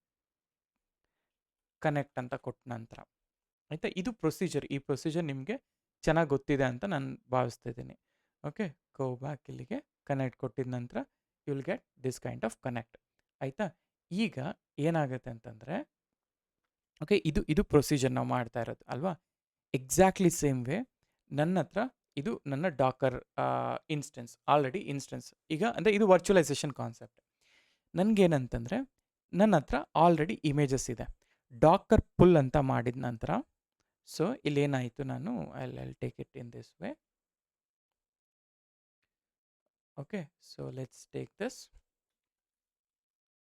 connect ಅಂತ ಕೊಟ್ಟ ನಂತರ. ಆಯಿತಾ? ಇದು ಪ್ರೊಸೀಜರ್. ಈ ಪ್ರೊಸೀಜರ್ ನಿಮಗೆ ಚೆನ್ನಾಗಿ ಗೊತ್ತಿದೆ ಅಂತ ನಾನು ಭಾವಿಸ್ತಿದ್ದೀನಿ. ಓಕೆ, ಗೋ ಬ್ಯಾಕ್ ಇಲ್ಲಿಗೆ. ಕನೆಕ್ಟ್ ಕೊಟ್ಟಿದ ನಂತರ you will get this kind of connect. ಆಯಿತಾ? ಈಗ ಏನಾಗುತ್ತೆ ಅಂತಂದರೆ ಓಕೆ, ಇದು ಪ್ರೊಸೀಜರ್ ನಾವು ಮಾಡ್ತಾ ಇರೋದು ಅಲ್ವಾ? ಎಕ್ಸಾಕ್ಟ್ಲಿ ಸೇಮ್ ವೇ ನನ್ನ ಹತ್ರ ಇದು ನನ್ನ ಡಾಕರ್ ಇನ್ಸ್ಟೆನ್ಸ್, ಆಲ್ರೆಡಿ ಇನ್ಸ್ಟೆನ್ಸ್. ಈಗ ಅಂದರೆ ಇದು ವರ್ಚುವಲೈಸೇಷನ್ ಕಾನ್ಸೆಪ್ಟ್. ನನಗೇನಂತಂದರೆ ನನ್ನ ಹತ್ರ ಆಲ್ರೆಡಿ ಇಮೇಜಸ್ ಇದೆ. ಡಾಕರ್ ಪುಲ್ ಅಂತ ಮಾಡಿದ ನಂತರ ಸೊ ಇಲ್ಲೇನಾಯಿತು, ನಾನು I take it in this way. Okay, so let's take this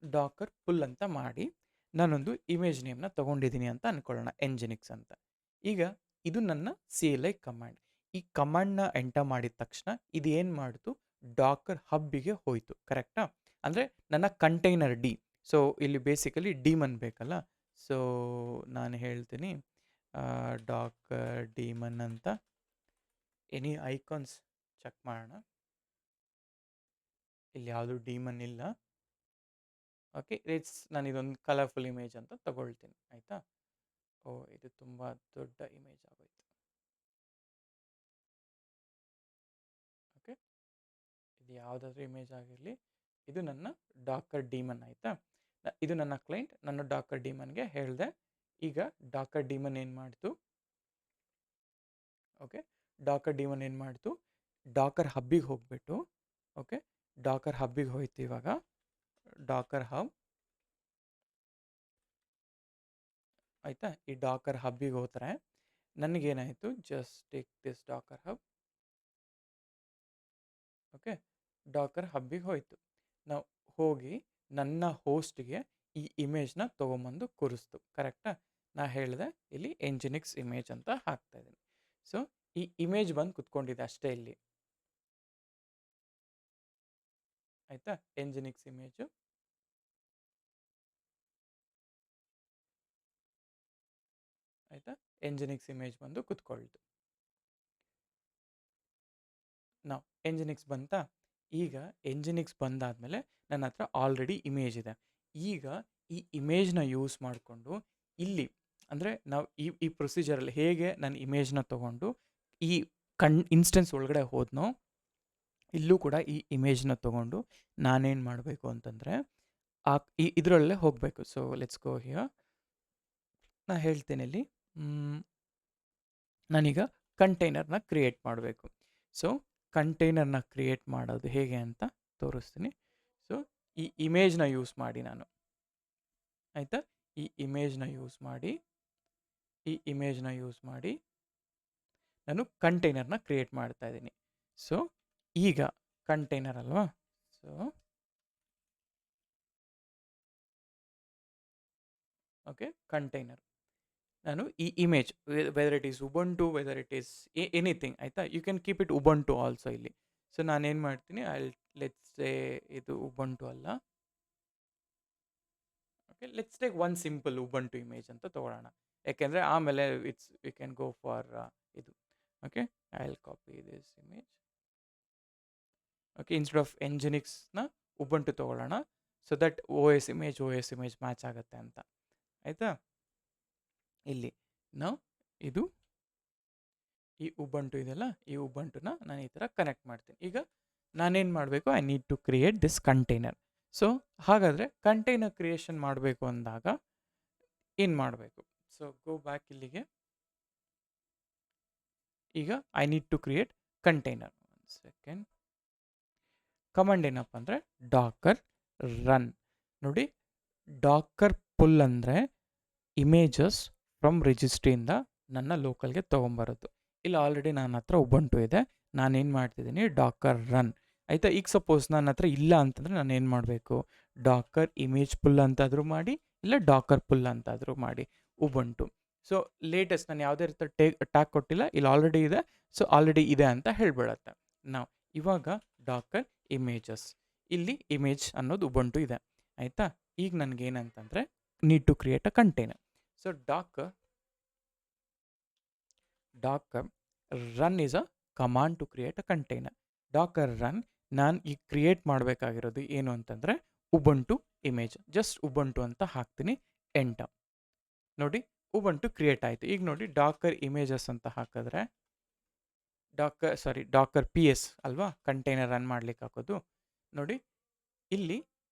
Docker pull ಅಂತ ಮಾಡಿ ನಾನೊಂದು ಇಮೇಜ್ ನೇಮ್ನ ತೊಗೊಂಡಿದ್ದೀನಿ ಅಂತ ಅಂದ್ಕೊಳ್ಳೋಣ, ಎಂಜಿನಿಕ್ಸ್ ಅಂತ. ಈಗ ಇದು ನನ್ನ CLI ಕಮಾಂಡ್. ಈ ಕಮಾಂಡ್ನ ಎಂಟರ್ ಮಾಡಿದ ತಕ್ಷಣ ಇದು ಏನು ಮಾಡಿತು, ಡಾಕರ್ ಹಬ್ಬಿಗೆ ಹೋಯಿತು. ಕರೆಕ್ಟಾ? ಅಂದರೆ ನನ್ನ ಕಂಟೈನರ್ ಡಿ. ಸೊ ಇಲ್ಲಿ ಬೇಸಿಕಲಿ ಡೀಮನ್ ಬೇಕಲ್ಲ. ಸೊ ನಾನು ಹೇಳ್ತೀನಿ ಡಾಕರ್ ಡೀಮನ್ ಅಂತ. ಎನಿ ಐಕಾನ್ಸ್ ಚೆಕ್ ಮಾಡೋಣ. ಇಲ್ಲಿ ಯಾವುದು ಡೀಮನ್ ಇಲ್ಲ. ಓಕೆ, ನಾನು ಇದೊಂದು ಕಲರ್ಫುಲ್ ಇಮೇಜ್ ಅಂತ ತಗೊಳ್ತೀನಿ. ಆಯಿತಾ? ಓ, ಇದು ತುಂಬ ದೊಡ್ಡ ಇಮೇಜ್ ಆಗೋಯ್ತು. ಓಕೆ, ಇದು ಯಾವುದಾದ್ರೂ ಇಮೇಜ್ ಆಗಿರಲಿ, ಇದು ನನ್ನ ಡಾಕರ್ ಡೀಮನ್. ಆಯಿತಾ? ಇದು ನನ್ನ ಕ್ಲೈಂಟ್, ನನ್ನ ಡಾಕರ್ ಡೀಮನ್ಗೆ ಹೇಳಿದೆ. ಈಗ ಡಾಕರ್ ಡೀಮನ್ ಏನು ಮಾಡ್ತು, ಓಕೆ, ಡಾಕರ್ ಡೀಮನ್ ಏನು ಮಾಡ್ತು, ಡಾಕರ್ ಹಬ್ಬಿಗೆ ಹೋಗ್ಬಿಟ್ಟು, ಓಕೆ, ಡಾಕರ್ ಹಬ್ಬಿಗೆ ಹೋಯ್ತು. ಇವಾಗ ಡಾಕರ್ ಹಬ್, ಆಯಿತಾ? ಈ ಡಾಕರ್ ಹಬ್ಬಿಗೆ ಹೋದರೆ ನನಗೇನಾಯಿತು, just take this docker hub. Okay, docker ಹಬ್ಬಿಗೆ ಹೋಯಿತು. ನಾವು ಹೋಗಿ ನನ್ನ ಹೋಸ್ಟ್ಗೆ ಈ ಇಮೇಜ್ನ ತೊಗೊಂಬಂದು ಕೂರಿಸ್ತು. ಕರೆಕ್ಟಾ? ನಾ ಹೇಳಿದೆ ಇಲ್ಲಿ ಎಂಜಿನಿಕ್ಸ್ ಇಮೇಜ್ ಅಂತ ಹಾಕ್ತಾ ಇದ್ದೀನಿ. ಸೊ ಈ ಇಮೇಜ್ ಬಂದು ಕುತ್ಕೊಂಡಿದೆ ಅಷ್ಟೇ ಇಲ್ಲಿ. ಆಯಿತಾ? ಎಂಜಿನಿಕ್ಸ್ ಇಮೇಜು. ಆಯಿತಾ? ಎಂಜಿನಿಕ್ಸ್ ಇಮೇಜ್ ಬಂದು ಕುತ್ಕೊಳ್ತು. ನಾವು ಎಂಜಿನಿಕ್ಸ್ ಬಂತಾ? ಈಗ ಎಂಜಿನಿಕ್ಸ್ ಬಂದಾದಮೇಲೆ ನನ್ನ ಹತ್ರ ಆಲ್ರೆಡಿ ಇಮೇಜ್ ಇದೆ. ಈಗ ಈ ಇಮೇಜ್ನ ಯೂಸ್ ಮಾಡಿಕೊಂಡು ಇಲ್ಲಿ ಅಂದರೆ ನಾವು ಈ ಪ್ರೊಸೀಜರಲ್ಲಿ ಹೇಗೆ ನಾನು ಇಮೇಜ್ನ ತೊಗೊಂಡು ಈ ಇನ್ಸ್ಟೆನ್ಸ್ ಒಳಗಡೆ ಹೋದ್ನೋ, ಇಲ್ಲೂ ಕೂಡ ಈ ಇಮೇಜ್ನ ತೊಗೊಂಡು ನಾನೇನು ಮಾಡಬೇಕು ಅಂತಂದರೆ ಇದರಲ್ಲೇ ಹೋಗಬೇಕು. So let's go here. ನಾನು ಹೇಳ್ತೇನೆ ಇಲ್ಲಿ ನಾನೀಗ ಕಂಟೈನರ್ನ ಕ್ರಿಯೇಟ್ ಮಾಡಬೇಕು. ಸೊ ಕಂಟೈನರ್ನ ಕ್ರಿಯೇಟ್ ಮಾಡೋದು ಹೇಗೆ ಅಂತ ತೋರಿಸ್ತೀನಿ. ಸೊ ಈ ಇಮೇಜ್ನ ಯೂಸ್ ಮಾಡಿ ನಾನು, ಆಯಿತಾ? ಈ ಇಮೇಜ್ನ ಯೂಸ್ ಮಾಡಿ ನಾನು ಕಂಟೈನರ್ನ ಕ್ರಿಯೇಟ್ ಮಾಡ್ತಾ ಇದ್ದೀನಿ. ಸೊ ಈಗ ಕಂಟೈನರ್ ಅಲ್ವಾ? ಸೊ ಓಕೆ, ಕಂಟೈನರ್ ನಾನು ಈ image whether it is Ubuntu, whether it is anything, ಆಯಿತಾ? You can keep it Ubuntu also ಇಲ್ಲಿ. ಸೊ ನಾನೇನು ಮಾಡ್ತೀನಿ, ಲೆಟ್ಸ್ ಸೇ ಇದು ಉಬಂಟು ಅಲ್ಲ. Okay, let's take one simple Ubuntu image ಅಂತ ತೊಗೊಳ್ಳೋಣ. ಯಾಕೆಂದರೆ ಆಮೇಲೆ ವಿ ಕ್ಯಾನ್ ಗೋ ಫಾರ್ ಇದು. Okay, I will copy this image. Okay, instead of ಎಂಜಿನಿಕ್ಸ್ನ ಉಬಂಟು ತೊಗೊಳ್ಳೋಣ. So that O S image match ಆಗುತ್ತೆ ಅಂತ, ಆಯಿತಾ? ಇಲ್ಲಿ ನಾವು ಇದು ಈ ಉಬಂಟು ಇದೆಯಲ್ಲ, ಈ ಉಬಂಟುನ ನಾನು ಈ ಥರ ಕನೆಕ್ಟ್ ಮಾಡ್ತೀನಿ. ಈಗ ನಾನೇನು ಮಾಡಬೇಕು, I need to create this container. So ಹಾಗಾದರೆ ಕಂಟೈನರ್ ಕ್ರಿಯೇಷನ್ ಮಾಡಬೇಕು ಅಂದಾಗ ಏನು ಮಾಡಬೇಕು? ಸೊ ಗೋ ಬ್ಯಾಕ್ ಇಲ್ಲಿಗೆ. ಈಗ I need to create container. One second. Command ಏನಪ್ಪ ಅಂದರೆ ಡಾಕರ್ ರನ್. ನೋಡಿ, ಡಾಕರ್ ಪುಲ್ ಅಂದರೆ ಇಮೇಜಸ್ ಫ್ರಮ್ ರಿಜಿಸ್ಟ್ರಿಯಿಂದ ನನ್ನ ಲೋಕಲ್ಗೆ ತೊಗೊಂಬರೋದು. ಇಲ್ಲಿ ಆಲ್ರೆಡಿ ನನ್ನ ಹತ್ರ ಉಬಂಟು ಇದೆ. ನಾನೇನು ಮಾಡ್ತಿದ್ದೀನಿ, ಡಾಕರ್ ರನ್, ಆಯಿತಾ? ಈಗ ಸಪೋಸ್ ನನ್ನ ಹತ್ರ ಇಲ್ಲ ಅಂತಂದರೆ ನಾನು ಏನು ಮಾಡಬೇಕು, ಡಾಕರ್ ಇಮೇಜ್ ಪುಲ್ ಅಂತಾದರೂ ಮಾಡಿ, ಇಲ್ಲ ಡಾಕರ್ ಪುಲ್ ಅಂತಾದರೂ ಮಾಡಿ ಉಬಂಟು. ಸೊ ಲೇಟೆಸ್ಟ್ ನಾನು ಯಾವುದೇ ರೀತಿ ಟ್ಯಾಗ್ ಕೊಟ್ಟಿಲ್ಲ, ಇಲ್ಲಿ ಆಲ್ರೆಡಿ ಇದೆ. ಸೊ ಆಲ್ರೆಡಿ ಇದೆ ಅಂತ ಹೇಳ್ಬಿಡತ್ತೆ. ನಾವು ಇವಾಗ ಡಾಕರ್ ಇಮೇಜಸ್, ಇಲ್ಲಿ ಇಮೇಜ್ ಅನ್ನೋದು ಉಬಂಟು ಇದೆ, ಆಯಿತಾ? ಈಗ ನನಗೇನಂತಂದರೆ need to create a container. So docker run is a command to create a container. Docker run, ನಾನು ಈಗ ಕ್ರಿಯೇಟ್ ಮಾಡಬೇಕಾಗಿರೋದು ಏನು ಅಂತಂದರೆ ಉಬಂಟು ಇಮೇಜ್. ಜಸ್ಟ್ ಉಬಂಟು ಅಂತ ಹಾಕ್ತೀನಿ, ಎಂಟರ್. ನೋಡಿ, ಉಬಂಟು ಕ್ರಿಯೇಟ್ ಆಯಿತು. ಈಗ ನೋಡಿ, ಡಾಕರ್ ಇಮೇಜಸ್ ಅಂತ ಹಾಕಿದ್ರೆ ಡಾಕರ್ ಪಿ ಎಸ್ ಅಲ್ವಾ ಕಂಟೈನರ್ ರನ್ ಮಾಡ್ಲಿಕ್ಕೆ ಹಾಕೋದು. ನೋಡಿ, ಇಲ್ಲಿ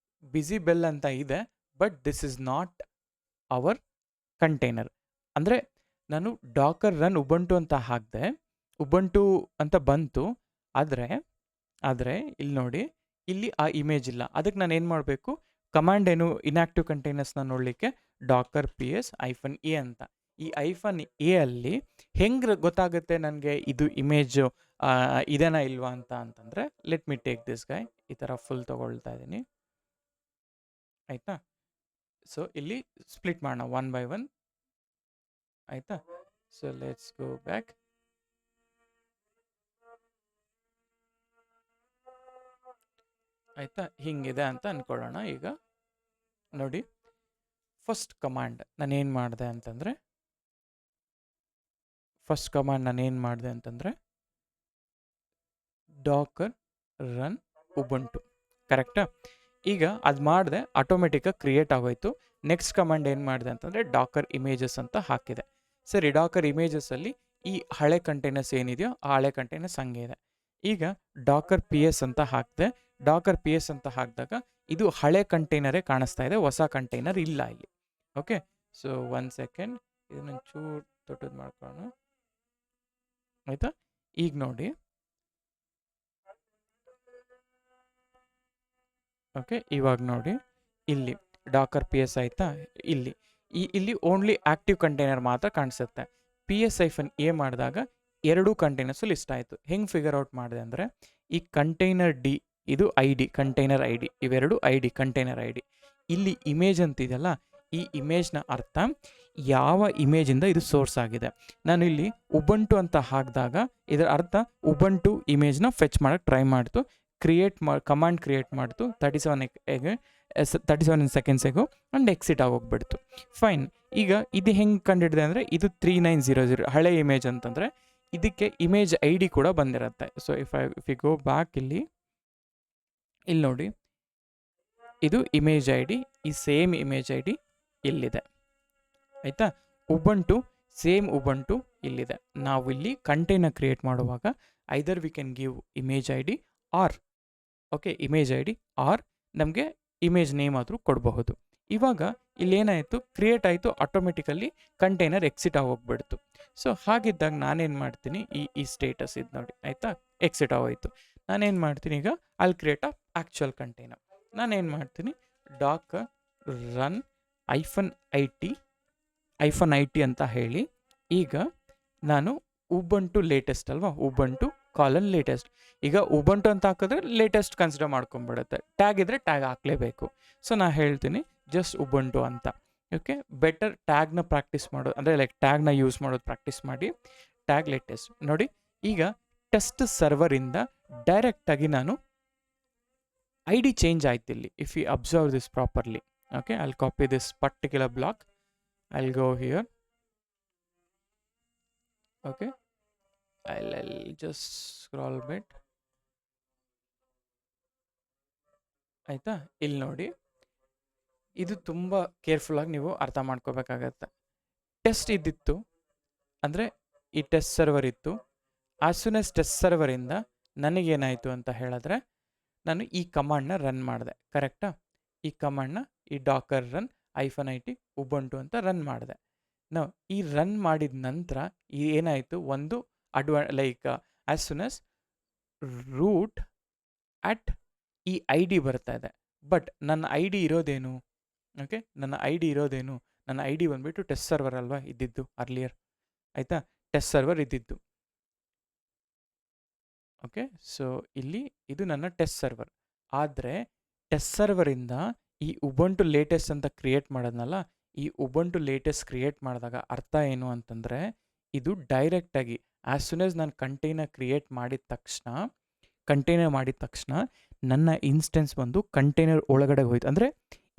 ಬಿಸಿ ಬೆಲ್ ಅಂತ ಇದೆ, but this is not hour container. ಅಂದರೆ ನಾನು ಡಾಕರ್ ರನ್ ಉಬಂಟು ಅಂತ ಹಾಕಿದೆ, ಉಬಂಟು ಅಂತ ಬಂತು. ಆದರೆ ಇಲ್ಲಿ ನೋಡಿ, ಇಲ್ಲಿ ಆ ಇಮೇಜ್ ಇಲ್ಲ. ಅದಕ್ಕೆ ನಾನು ಏನು ಮಾಡಬೇಕು, ಕಮಾಂಡ್ ಏನು, ಇನ್ಆಕ್ಟಿವ್ ಕಂಟೈನರ್ಸ್ನ ನೋಡಲಿಕ್ಕೆ ಡಾಕರ್ ಪಿ ಎಸ್ -a ಅಂತ. ಈ -a ಅಲ್ಲಿ ಹೆಂಗೆ ಗೊತ್ತಾಗುತ್ತೆ ನನಗೆ ಇದು ಇಮೇಜು ಇದೇನಾ ಇಲ್ವಾ ಅಂತಂದರೆ, ಲೆಟ್ ಮಿ ಟೇಕ್ ದಿಸ್ ಗೈ. ಈ ಥರ ಫುಲ್ ತೊಗೊಳ್ತಾ ಇದ್ದೀನಿ, ಆಯಿತಾ? ಸೊ ಇಲ್ಲಿ ಸ್ಪ್ಲಿಟ್ ಮಾಡೋಣ ಒನ್ ಬೈ ಒನ್, ಆಯಿತಾ? So let's go back. ಆಯಿತಾ? ಹಿಂಗಿದೆ ಅಂತ ಅಂದ್ಕೊಳ್ಳೋಣ. ಈಗ ನೋಡಿ, ಫಸ್ಟ್ ಕಮಾಂಡ್ ನಾನೇನು ಮಾಡಿದೆ ಅಂತಂದರೆ ಡಾಕರ್ ರನ್ ಉಬಂಟು, ಕರೆಕ್ಟಾ? ಈಗ ಅದು ಮಾಡಿದೆ, ಆಟೋಮೆಟಿಕ್ಕಾಗಿ ಕ್ರಿಯೇಟ್ ಆಗೋಯ್ತು. ನೆಕ್ಸ್ಟ್ ಕಮಾಂಡ್ ಏನು ಮಾಡಿದೆ ಅಂತಂದರೆ ಡಾಕರ್ ಇಮೇಜಸ್ ಅಂತ ಹಾಕಿದೆ. ಸರಿ, ಡಾಕರ್ ಇಮೇಜಸ್ಸಲ್ಲಿ ಈ ಹಳೆ ಕಂಟೈನರ್ಸ್ ಏನಿದೆಯೋ ಆ ಹಳೆ ಕಂಟೈನರ್ಸ್ ಹಂಗೆ ಇದೆ. ಈಗ ಡಾಕರ್ ಪಿ ಎಸ್ ಅಂತ ಹಾಕಿದೆ. ಡಾಕರ್ ಪಿ ಎಸ್ ಅಂತ ಹಾಕಿದಾಗ ಇದು ಹಳೆ ಕಂಟೈನರೇ ಕಾಣಿಸ್ತಾ ಇದೆ, ಹೊಸ ಕಂಟೈನರ್ ಇಲ್ಲ ಇಲ್ಲಿ. ಓಕೆ, ಸೊ ಒನ್ ಸೆಕೆಂಡ್, ಇದನ್ನು ಚೂರು ದೊಡ್ಡದು ಮಾಡ್ಕೊಳ್ಳೋಣ, ಆಯಿತಾ? ಈಗ ನೋಡಿ, ಓಕೆ, ಇವಾಗ ನೋಡಿ, ಇಲ್ಲಿ ಡಾಕರ್ ಪಿ ಎಸ್ ಆಯಿತಾ? ಇಲ್ಲಿ ಓನ್ಲಿ ಆಕ್ಟಿವ್ ಕಂಟೈನರ್ ಮಾತ್ರ ಕಾಣಿಸುತ್ತೆ. PS-A ಮಾಡಿದಾಗ ಎರಡೂ ಕಂಟೈನರ್ಸು ಲಿಸ್ಟ್ ಆಯಿತು. ಹೆಂಗೆ ಫಿಗರ್ ಔಟ್ ಮಾಡಿದೆ ಅಂದರೆ, ಈ ಕಂಟೈನರ್ ಡಿ, ಇದು ID, ಕಂಟೈನರ್ ID, ಇವೆರಡು ID, ಕಂಟೈನರ್ ID. ಇಲ್ಲಿ ಇಮೇಜ್ ಅಂತಿದೆಯಲ್ಲ, ಈ ಇಮೇಜ್ನ ಅರ್ಥ ಯಾವ ಇಮೇಜಿಂದ ಇದು ಸೋರ್ಸ್ ಆಗಿದೆ. ನಾನು ಇಲ್ಲಿ ಉಬಂಟು ಅಂತ ಹಾಕಿದಾಗ ಇದರ ಅರ್ಥ ಉಬಂಟು ಇಮೇಜ್ನ ಫೆಚ್ ಮಾಡೋಕ್ಕೆ ಟ್ರೈ ಮಾಡ್ತು, ಕಮಾಂಡ್ ಕ್ರಿಯೇಟ್ ಮಾಡ್ತು 37 ಸೆಕೆಂಡ್ಸಿಗೂ ಆ್ಯಂಡ್ ಎಕ್ಸಿಟ್ ಆಗೋಗ್ಬಿಡ್ತು. ಫೈನ್. ಈಗ ಇದು ಹೆಂಗೆ ಕಂಡಿಡಿದೆ ಅಂದರೆ ಇದು 3900 ಹಳೆ ಇಮೇಜ್ ಅಂತಂದರೆ ಇದಕ್ಕೆ ಇಮೇಜ್ ಐ ಡಿ ಕೂಡ ಬಂದಿರುತ್ತೆ. So if you go back ಇಲ್ಲಿ ನೋಡಿ, ಇದು ಇಮೇಜ್ ಐ ಡಿ, ಈ ಸೇಮ್ ಇಮೇಜ್ ಐ ಡಿ ಇಲ್ಲಿದೆ ಆಯಿತಾ. ಉಬಂಟು ಸೇಮ್ ಉಬಂಟು ಇಲ್ಲಿದೆ. ನಾವು ಇಲ್ಲಿ ಕಂಟೈನರ್ ಕ್ರಿಯೇಟ್ ಮಾಡುವಾಗ either we can give image I D or image I D or ನಮಗೆ ಇಮೇಜ್ ನೇಮ್ ಆದರೂ ಕೊಡಬಹುದು. ಇವಾಗ ಇಲ್ಲೇನಾಯಿತು, ಕ್ರಿಯೇಟ್ ಆಯಿತು, ಆಟೋಮೆಟಿಕಲಿ ಕಂಟೈನರ್ ಎಕ್ಸಿಟ್ ಆಗೋಗ್ಬಿಡ್ತು. ಸೊ ಹಾಗಿದ್ದಾಗ ನಾನೇನು ಮಾಡ್ತೀನಿ, ಈ ಸ್ಟೇಟಸ್ ಇದು ನೋಡಿ ಆಯಿತಾ, ಎಕ್ಸಿಟ್ ಆಗೋಯ್ತು. ನಾನೇನು ಮಾಡ್ತೀನಿ, ಈಗ ಅಲ್ಲಿ ಕ್ರಿಯೇಟ್ ಅ ಆ್ಯಕ್ಚುಯಲ್ ಕಂಟೈನರ್. ನಾನೇನು ಮಾಡ್ತೀನಿ, ಡಾಕರ್ ರನ್ -IT ಅಂತ ಹೇಳಿ, ಈಗ ನಾನು ಉಬಂಟು ಲೇಟೆಸ್ಟ್ ಅಲ್ವಾ, ಉಬಂಟು ಲೇಟೆಸ್ಟ್. ಈಗ ಉಬಂಟು ಅಂತ ಹಾಕಿದ್ರೆ ಲೇಟೆಸ್ಟ್ ಕನ್ಸಿಡರ್ ಮಾಡ್ಕೊಂಡ್ಬಿಡುತ್ತೆ. ಟ್ಯಾಗ್ ಇದ್ದರೆ ಟ್ಯಾಗ್ ಹಾಕಲೇಬೇಕು. ಸೊ ನಾನು ಹೇಳ್ತೀನಿ ಜಸ್ಟ್ ಉಬಂಟು ಅಂತ. ಓಕೆ, ಬೆಟರ್ ಟ್ಯಾಗ್ನ ಪ್ರಾಕ್ಟೀಸ್ ಮಾಡೋದು ಅಂದರೆ ಲೈಕ್ ಟ್ಯಾಗ್ನ ಯೂಸ್ ಮಾಡೋದು ಪ್ರಾಕ್ಟೀಸ್ ಮಾಡಿ. ಟ್ಯಾಗ್ ಲೇಟೆಸ್ಟ್ ನೋಡಿ, ಈಗ ಟೆಸ್ಟ್ ಸರ್ವರಿಂದ ಡೈರೆಕ್ಟಾಗಿ ನಾನು ಐ ಡಿ ಚೇಂಜ್ ಆಯ್ತು ಇಲ್ಲಿ. If you observe this properly, okay, I will copy this particular block, I will go here, okay, I'll just scroll bit ಆಯಿತಾ. ಇಲ್ಲಿ ನೋಡಿ, ಇದು ತುಂಬ ಕೇರ್ಫುಲ್ಲಾಗಿ ನೀವು ಅರ್ಥ ಮಾಡ್ಕೋಬೇಕಾಗತ್ತೆ. ಟೆಸ್ಟ್ ಇದ್ದಿತ್ತು ಅಂದರೆ ಈ ಟೆಸ್ಟ್ ಸರ್ವರ್ ಇತ್ತು. ಆಸ್ ಸೂನ್ ಆಸ್ ಟೆಸ್ಟ್ ಸರ್ವರಿಂದ ನನಗೇನಾಯಿತು ಅಂತ ಹೇಳಿದ್ರೆ, ನಾನು ಈ ಕಮಾಂಡ್ನ ರನ್ ಮಾಡಿದೆ, ಕರೆಕ್ಟಾ. ಈ ಕಮಾಂಡ್ನ ಈ ಡಾಕರ್ ರನ್ -IT ಉಬಂಟು ಅಂತ ರನ್ ಮಾಡಿದೆ. ನಾವು ಈ ರನ್ ಮಾಡಿದ ನಂತರ ಏನಾಯಿತು, ಒಂದು like as soon as root at ಈ ಐ ಡಿ ಬರ್ತಾ ಇದೆ. ಬಟ್ ನನ್ನ ಐ ಡಿ ಇರೋದೇನು, ಓಕೆ, ನನ್ನ ಐ ಡಿ ಬಂದುಬಿಟ್ಟು ಟೆಸ್ಟ್ ಸರ್ವರ್ ಅಲ್ವಾ ಇದ್ದಿದ್ದು ಅರ್ಲಿಯರ್, ಆಯಿತಾ, ಟೆಸ್ಟ್ ಸರ್ವರ್ ಇದ್ದಿದ್ದು. ಓಕೆ, ಸೊ ಇಲ್ಲಿ ಇದು ನನ್ನ ಟೆಸ್ಟ್ ಸರ್ವರ್. ಆದರೆ ಟೆಸ್ಟ್ ಸರ್ವರಿಂದ ಈ ಉಬಂಟು ಲೇಟೆಸ್ಟ್ ಅಂತ ಕ್ರಿಯೇಟ್ ಮಾಡೋದ್ನಲ್ಲ, ಈ ಉಬಂಟು ಲೇಟೆಸ್ಟ್ ಕ್ರಿಯೇಟ್ ಮಾಡಿದಾಗ ಅರ್ಥ ಏನು ಅಂತಂದರೆ, ಇದು ಡೈರೆಕ್ಟಾಗಿ ಆ್ಯಸ್ ಸೂನ್ ಆಸ್ ನಾನು ಕಂಟೈನರ್ ಕ್ರಿಯೇಟ್ ಮಾಡಿದ ತಕ್ಷಣ ನನ್ನ ಇನ್ಸ್ಟೆನ್ಸ್ ಬಂದು ಕಂಟೈನರ್ ಒಳಗಡೆ ಹೋಯ್ತು. ಅಂದರೆ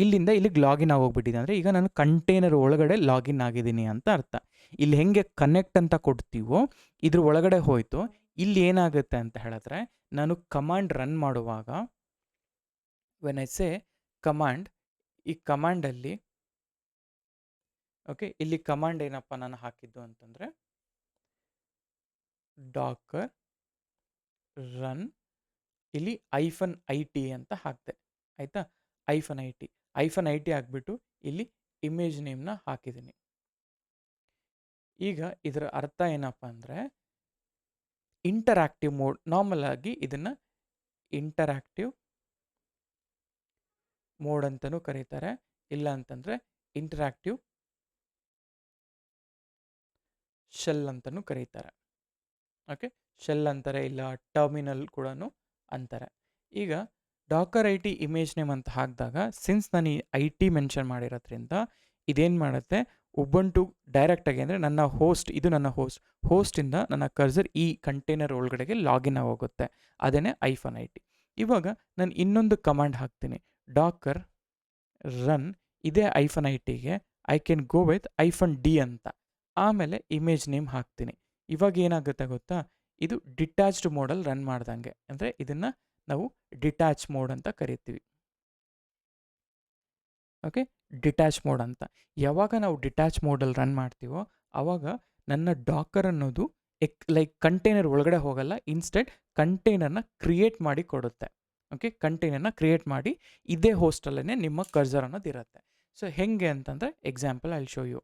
ಇಲ್ಲಿಂದ ಇಲ್ಲಿಗೆ ಲಾಗಿನ್ ಆಗೋಗ್ಬಿಟ್ಟಿದೆ. ಅಂದರೆ ಈಗ ನಾನು ಕಂಟೈನರ್ ಒಳಗಡೆ ಲಾಗಿನ್ ಆಗಿದ್ದೀನಿ ಅಂತ ಅರ್ಥ. ಇಲ್ಲಿ ಹೆಂಗೆ ಕನೆಕ್ಟ್ ಅಂತ ಕೊಡ್ತೀವೋ ಇದ್ರ ಒಳಗಡೆ ಹೋಯಿತು. ಇಲ್ಲಿ ಏನಾಗುತ್ತೆ ಅಂತ ಹೇಳಿದ್ರೆ, ನಾನು ಕಮಾಂಡ್ ರನ್ ಮಾಡುವಾಗ ವೆನ್ ಐ ಸೇ ಕಮಾಂಡ್, ಈ ಕಮಾಂಡಲ್ಲಿ ಓಕೆ, ಇಲ್ಲಿ ಕಮಾಂಡ್ ಏನಪ್ಪ ನಾನು ಹಾಕಿದ್ದು ಅಂತಂದರೆ ಡಾಕರ್ ರನ್, ಇಲ್ಲಿ -IT ಅಂತ ಹಾಕಿದೆ ಆಯಿತಾ. -IT ಹಾಕ್ಬಿಟ್ಟು ಇಲ್ಲಿ ಇಮೇಜ್ ನೇಮ್ನ ಹಾಕಿದ್ದೀನಿ. ಈಗ ಇದರ ಅರ್ಥ ಏನಪ್ಪ ಅಂದರೆ ಇಂಟರಾಕ್ಟಿವ್ ಮೋಡ್. ನಾರ್ಮಲ್ ಆಗಿ ಇದನ್ನು ಇಂಟರಾಕ್ಟಿವ್ ಮೋಡ್ ಅಂತಲೂ ಕರೀತಾರೆ, ಇಲ್ಲ ಅಂತಂದರೆ ಇಂಟರಾಕ್ಟಿವ್ ಶೆಲ್ ಅಂತಲೂ ಕರೀತಾರೆ. ಓಕೆ, ಶೆಲ್ ಅಂತಾರೆ, ಇಲ್ಲ ಟರ್ಮಿನಲ್ ಕೂಡ ಅಂತಾರೆ. ಈಗ ಡಾಕರ್ IT ಇಮೇಜ್ ನೇಮ್ ಅಂತ ಹಾಕಿದಾಗ, ಸಿನ್ಸ್ ನಾನು ಈ IT ಮೆನ್ಷನ್ ಮಾಡಿರೋದ್ರಿಂದ ಇದೇನು ಮಾಡುತ್ತೆ, ಉಬಂಟು ಡೈರೆಕ್ಟಾಗಿ ಅಂದರೆ ನನ್ನ ಹೋಸ್ಟ್, ಇದು ನನ್ನ ಹೋಸ್ಟಿಂದ ನನ್ನ ಕರ್ಸರ್ ಈ ಕಂಟೈನರ್ ಒಳಗಡೆಗೆ ಲಾಗಿನ್ ಆಗೋಗುತ್ತೆ. ಅದೇನೇ -IT. ಇವಾಗ ನಾನು ಇನ್ನೊಂದು ಕಮಾಂಡ್ ಹಾಕ್ತೀನಿ, ಡಾಕರ್ ರನ್, ಇದೇ -ITಗೆ I can go with -D ಅಂತ, ಆಮೇಲೆ ಇಮೇಜ್ ನೇಮ್ ಹಾಕ್ತೀನಿ. ಇವಾಗ ಏನಾಗುತ್ತೆ ಗೊತ್ತಾ, ಇದು ಡಿಟ್ಯಾಚ್ಡ್ ಮೋಡಲ್ಲಿ ರನ್ ಮಾಡ್ದಂಗೆ. ಅಂದರೆ ಇದನ್ನು ನಾವು ಡಿಟ್ಯಾಚ್ ಮೋಡ್ ಅಂತ ಕರಿತೀವಿ. ಓಕೆ, ಡಿಟ್ಯಾಚ್ ಮೋಡ್ ಅಂತ. ಯಾವಾಗ ನಾವು ಡಿಟ್ಯಾಚ್ ಮೋಡಲ್ಲಿ ರನ್ ಮಾಡ್ತೀವೋ ಆವಾಗ ನನ್ನ ಡಾಕರ್ ಅನ್ನೋದು ಲೈಕ್ ಕಂಟೈನರ್ ಒಳಗಡೆ ಹೋಗಲ್ಲ, ಇನ್ಸ್ಟೆಡ್ ಕಂಟೈನರ್ನ ಕ್ರಿಯೇಟ್ ಮಾಡಿ ಕೊಡುತ್ತೆ. ಓಕೆ, ಕಂಟೈನರ್ನ ಕ್ರಿಯೇಟ್ ಮಾಡಿ ಇದೇ ಹೋಸ್ಟಲ್ಲೇ ನಿಮ್ಮ ಕರ್ಸರ್ ಅನ್ನೋದು ಇರುತ್ತೆ. ಸೊ ಹೆಂಗೆ ಅಂತಂದರೆ example I will show you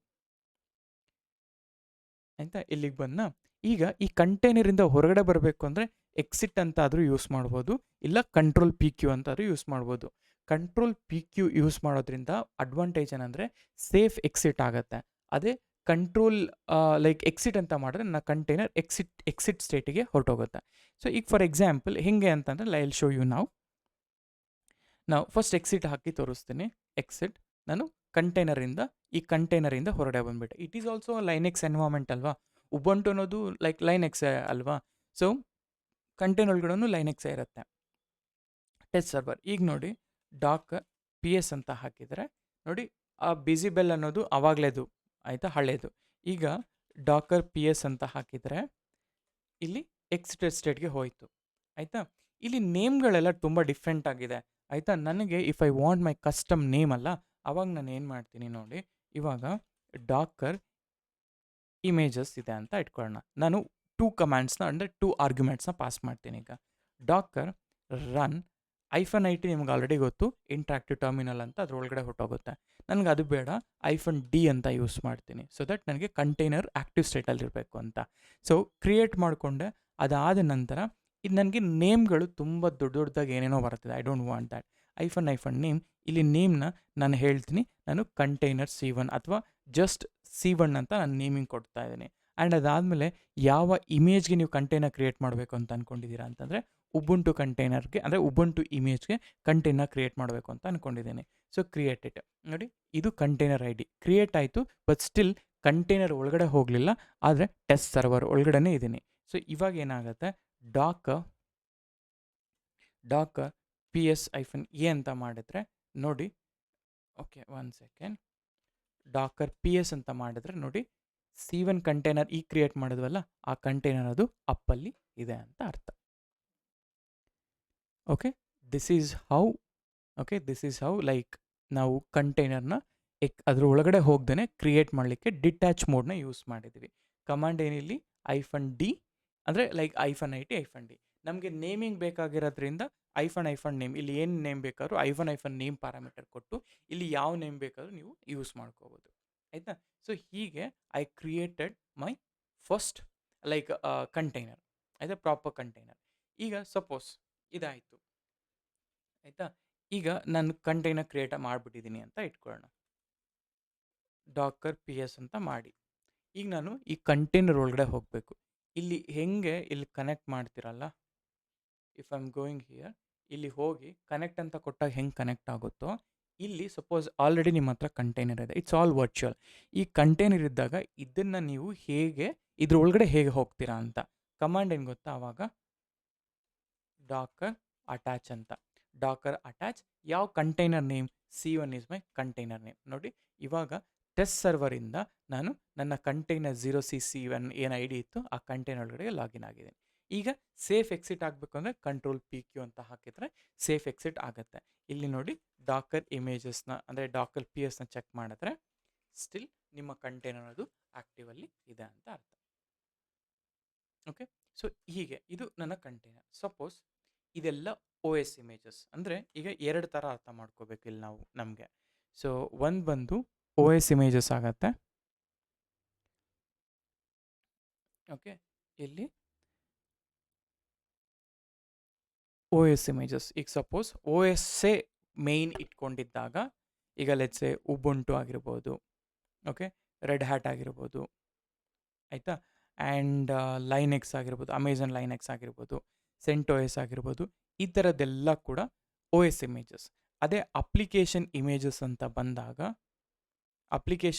ಆಯಿತಾ. ಇಲ್ಲಿಗೆ ಬಂದ ಈಗ ಈ ಕಂಟೈನರಿಂದ ಹೊರಗಡೆ ಬರಬೇಕು ಅಂದರೆ ಎಕ್ಸಿಟ್ ಅಂತ ಆದರೂ ಯೂಸ್ ಮಾಡ್ಬೋದು, ಇಲ್ಲ Ctrl+PQ ಅಂತಾದರೂ ಯೂಸ್ ಮಾಡ್ಬೋದು. Ctrl+PQ ಯೂಸ್ ಮಾಡೋದ್ರಿಂದ ಅಡ್ವಾಂಟೇಜ್ ಏನಂದರೆ ಸೇಫ್ ಎಕ್ಸಿಟ್ ಆಗುತ್ತೆ. ಅದೇ ಲೈಕ್ ಎಕ್ಸಿಟ್ ಅಂತ ಮಾಡಿದ್ರೆ ನನ್ನ ಕಂಟೈನರ್ ಎಕ್ಸಿಟ್ ಸ್ಟೇಟಿಗೆ ಹೊರಟೋಗುತ್ತೆ. ಸೊ ಈಗ ಫಾರ್ ಎಕ್ಸಾಂಪಲ್ ಹೆಂಗೆ ಅಂತಂದರೆ ಐ ವಿಲ್ ಶೋ ಯು ನಾವು ಫಸ್ಟ್ ಎಕ್ಸಿಟ್ ಹಾಕಿ ತೋರಿಸ್ತೀನಿ. ಎಕ್ಸಿಟ್. ನಾನು ಈ ಕಂಟೈನರಿಂದ ಹೊರಗಡೆ ಬಂದ್ಬಿಟ್ಟೆ. It is also Linux environment ಅಲ್ವಾ. ಉಬಂಟು ಅನ್ನೋದು ಲೈಕ್ ಲೈನೆಕ್ಸ್ ಅಲ್ವಾ. ಸೊ ಕಂಟೈನರ್ ಒಳಗಡೆ ಲೈನೆಕ್ಸೇ ಇರುತ್ತೆ. ಟೆಸ್ಟ್ ಸರ್ವರ್ ಈಗ ನೋಡಿ ಡಾಕರ್ ಪಿ ಎಸ್ ಅಂತ ಹಾಕಿದರೆ ನೋಡಿ ಆ ಬಿಸಿ ಬೆಲ್ ಅನ್ನೋದು ಆವಾಗಲೇದು ಆಯಿತಾ, ಹಳೇದು. ಈಗ ಡಾಕರ್ ಪಿ ಎಸ್ ಅಂತ ಹಾಕಿದರೆ ಇಲ್ಲಿ ಎಕ್ಸಿಟೆಡ್ ಸ್ಟೇಟ್ಗೆ ಹೋಯಿತು ಆಯಿತಾ. ಇಲ್ಲಿ ನೇಮ್ಗಳೆಲ್ಲ ತುಂಬ ಡಿಫ್ರೆಂಟ್ ಆಗಿದೆ ಆಯಿತಾ. ನನಗೆ if I want my custom name ಅಲ್ಲ, ಅವಾಗ ನಾನು ಏನು ಮಾಡ್ತೀನಿ ನೋಡಿ, ಇವಾಗ ಡಾಕರ್ ಇಮೇಜಸ್ ಇದೆ ಅಂತ ಇಟ್ಕೊಳ್ಳೋಣ. ನಾನು 2 ಕಮ್ಯಾಂಡ್ಸ್ನ ಅಂದರೆ 2 ಆರ್ಗ್ಯುಮೆಂಟ್ಸ್ನ ಪಾಸ್ ಮಾಡ್ತೀನಿ. ಈಗ ಡಾಕರ್ ರನ್ -IT ನಿಮ್ಗೆ ಆಲ್ರೆಡಿ ಗೊತ್ತು, ಇಂಟ್ರಾಕ್ಟಿವ್ ಟರ್ಮಿನಲ್ ಅಂತ ಅದ್ರೊಳಗಡೆ ಹೊಟ್ಟೋಗುತ್ತೆ. ನನಗೆ ಅದು ಬೇಡ, -D ಅಂತ ಯೂಸ್ ಮಾಡ್ತೀನಿ. ಸೊ ದಟ್ ನನಗೆ ಕಂಟೈನರ್ ಆ್ಯಕ್ಟಿವ್ ಸ್ಟೇಟಲ್ಲಿ ಇರಬೇಕು ಅಂತ. ಸೊ ಕ್ರಿಯೇಟ್ ಮಾಡಿಕೊಂಡೆ. ಅದಾದ ನಂತರ ಇದು ನನಗೆ ನೇಮ್ಗಳು ತುಂಬ ದೊಡ್ಡದಾಗಿ ಏನೇನೋ ಬರ್ತದೆ. I don't want that. -Name, ಇಲ್ಲಿ ನೇಮ್ನ ನಾನು ಹೇಳ್ತೀನಿ, ನಾನು ಕಂಟೈನರ್ C1 ಅಥವಾ ಜಸ್ಟ್ C1 ಅಂತ ನಾನು ನೇಮಿಂಗ್ ಕೊಡ್ತಾ ಇದ್ದೀನಿ. ಆ್ಯಂಡ್ ಅದಾದಮೇಲೆ ಯಾವ ಇಮೇಜ್ಗೆ ನೀವು ಕಂಟೈನರ್ ಕ್ರಿಯೇಟ್ ಮಾಡಬೇಕು ಅಂತ ಅಂದ್ಕೊಂಡಿದ್ದೀರಾ ಅಂತಂದರೆ ಉಬುಂಟು ಕಂಟೈನರ್ಗೆ ಅಂದರೆ ಉಬುಂಟು ಇಮೇಜ್ಗೆ ಕಂಟೈನರ್ ಕ್ರಿಯೇಟ್ ಮಾಡಬೇಕು ಅಂತ ಅಂದ್ಕೊಂಡಿದ್ದೀನಿ. So create it. ನೋಡಿ ಇದು ಕಂಟೈನರ್ ID ಕ್ರಿಯೇಟ್ ಆಯಿತು, ಬಟ್ ಸ್ಟಿಲ್ ಕಂಟೈನರ್ ಒಳಗಡೆ ಹೋಗಲಿಲ್ಲ, ಆದರೆ ಟೆಸ್ಟ್ ಸರ್ವರ್ ಒಳಗಡೆ ಇದ್ದೀನಿ. ಸೊ ಇವಾಗ ಏನಾಗುತ್ತೆ, ಡಾಕರ್ PS-E ಅಂತ ಮಾಡಿದ್ರೆ ನೋಡಿ, ಓಕೆ 1 ಸೆಕೆಂಡ್, ಡಾಕರ್ PS ಅಂತ ಮಾಡಿದ್ರೆ ನೋಡಿ C1 ಕಂಟೈನರ್ ಕ್ರಿಯೇಟ್ ಮಾಡಿದ್ವಲ್ಲ, ಆ ಕಂಟೈನರ್ ಅದು ಅಪ್ಪಲ್ಲಿ ಇದೆ ಅಂತ ಅರ್ಥ. Okay, this is how like ನಾವು ಕಂಟೈನರ್ನ ಅದ್ರ ಒಳಗಡೆ ಹೋಗ್ದೇ ಕ್ರಿಯೇಟ್ ಮಾಡಲಿಕ್ಕೆ ಡಿಟ್ಯಾಚ್ ಮೋಡ್ನ ಯೂಸ್ ಮಾಡಿದ್ವಿ. ಕಮಾಂಡ್ ಏನಿಲ್ಲಿ -D ಅಂದರೆ ಲೈಕ್ -IT -D. ನಮಗೆ ನೇಮಿಂಗ್ ಬೇಕಾಗಿರೋದ್ರಿಂದ -ನೇಮ್, ಇಲ್ಲಿ ಏನು ನೇಮ್ ಬೇಕಾದ್ರೂ -ನೇಮ್ ಪ್ಯಾರಾಮೀಟರ್ ಕೊಟ್ಟು ಇಲ್ಲಿ ಯಾವ ನೇಮ್ ಬೇಕಾದ್ರೂ ನೀವು ಯೂಸ್ ಮಾಡ್ಕೋಬೋದು ಆಯಿತಾ. ಸೊ ಹೀಗೆ I created my first like container ಆಯಿತಾ, ಪ್ರಾಪರ್ ಕಂಟೈನರ್. ಈಗ ಸಪೋಸ್ ಇದಾಯಿತು ಆಯಿತಾ. ಈಗ ನಾನು ಕಂಟೈನರ್ ಕ್ರಿಯೇಟ್ ಮಾಡಿಬಿಟ್ಟಿದ್ದೀನಿ ಅಂತ ಇಟ್ಕೊಳ್ಳೋಣ. ಡಾಕರ್ PS ಅಂತ ಮಾಡಿ ಈಗ ನಾನು ಈ ಕಂಟೈನರ್ ಒಳಗಡೆ ಹೋಗಬೇಕು. ಇಲ್ಲಿ ಇಲ್ಲಿ ಕನೆಕ್ಟ್ ಮಾಡ್ತಿರಲ್ಲ, if I am going here, ಇಲ್ಲಿ ಹೋಗಿ ಕನೆಕ್ಟ್ ಅಂತ ಕೊಟ್ಟಾಗ ಹೆಂಗೆ ಕನೆಕ್ಟ್ ಆಗುತ್ತೋ, ಇಲ್ಲಿ ಸಪೋಸ್ ಆಲ್ರೆಡಿ ನಿಮ್ಮ ಹತ್ರ ಕಂಟೈನರ್ ಇದೆ, ಇಟ್ಸ್ ಆಲ್ ವರ್ಚುವಲ್. ಈ ಕಂಟೈನರ್ ಇದ್ದಾಗ ಇದನ್ನು ನೀವು ಇದ್ರ ಒಳಗಡೆ ಹೇಗೆ ಹೋಗ್ತೀರಾ ಅಂತ ಕಮಾಂಡ್ ಏನು ಗೊತ್ತಾ, ಆವಾಗ ಡಾಕರ್ ಅಟ್ಯಾಚ್ ಅಂತ. ಡಾಕರ್ ಅಟ್ಯಾಚ್ ಯಾವ container name, C1 is my container name. ನೋಡಿ ಇವಾಗ ಟೆಸ್ಟ್ ಸರ್ವರಿಂದ ನಾನು ನನ್ನ ಕಂಟೈನರ್ 0C1 ಏನು ID ಇತ್ತು ಆ ಕಂಟೈನರ್ ಒಳಗಡೆ ಲಾಗಿನ್ ಆಗಿದ್ದೀನಿ. ಈಗ ಸೇಫ್ ಎಕ್ಸಿಟ್ ಆಗಬೇಕು ಅಂದರೆ Ctrl+PQ ಅಂತ ಹಾಕಿದರೆ ಸೇಫ್ ಎಕ್ಸಿಟ್ ಆಗುತ್ತೆ. ಇಲ್ಲಿ ನೋಡಿ ಡಾಕರ್ ಇಮೇಜಸ್ನ ಅಂದರೆ ಡಾಕರ್ PS ಚೆಕ್ ಮಾಡಿದ್ರೆ ಸ್ಟಿಲ್ ನಿಮ್ಮ ಕಂಟೈನರ್ ಅದು ಆ್ಯಕ್ಟಿವಲ್ಲಿ ಇದೆ ಅಂತ ಅರ್ಥ. ಓಕೆ, ಸೊ ಹೀಗೆ ಇದು ನನ್ನ ಕಂಟೈನರ್. ಸಪೋಸ್ ಇದೆಲ್ಲ OS ಇಮೇಜಸ್ ಅಂದರೆ ಈಗ 2 ಥರ ಅರ್ಥ ಮಾಡ್ಕೋಬೇಕು ಇಲ್ಲಿ ನಾವು ನಮಗೆ. ಸೊ ಒಂದು ಬಂದು OS ಇಮೇಜಸ್ ಆಗತ್ತೆ. ಓಕೆ, ಇಲ್ಲಿ OS ಇಮೇಜಸ್. ಈಗ ಸಪೋಸ್ OSೇ ಮೇಯ್ನ್ ಇಟ್ಕೊಂಡಿದ್ದಾಗ, ಈಗ ಲೆಟ್ಸೆ ಉಬುಂಟು ಆಗಿರ್ಬೋದು, ಓಕೆ, ರೆಡ್ ಹ್ಯಾಟ್ ಆಗಿರ್ಬೋದು ಆಯಿತಾ, ಆ್ಯಂಡ್ ಲೈನೆಕ್ಸ್ ಆಗಿರ್ಬೋದು, ಅಮೆಝಾನ್ ಲೈನೆಕ್ಸ್ ಆಗಿರ್ಬೋದು, CentOS ಆಗಿರ್ಬೋದು, ಈ ಥರದ್ದೆಲ್ಲ ಕೂಡ OS ಇಮೇಜಸ್. ಅದೇ ಅಪ್ಲಿಕೇಶನ್ ಇಮೇಜಸ್ ಅಂತ ಬಂದಾಗ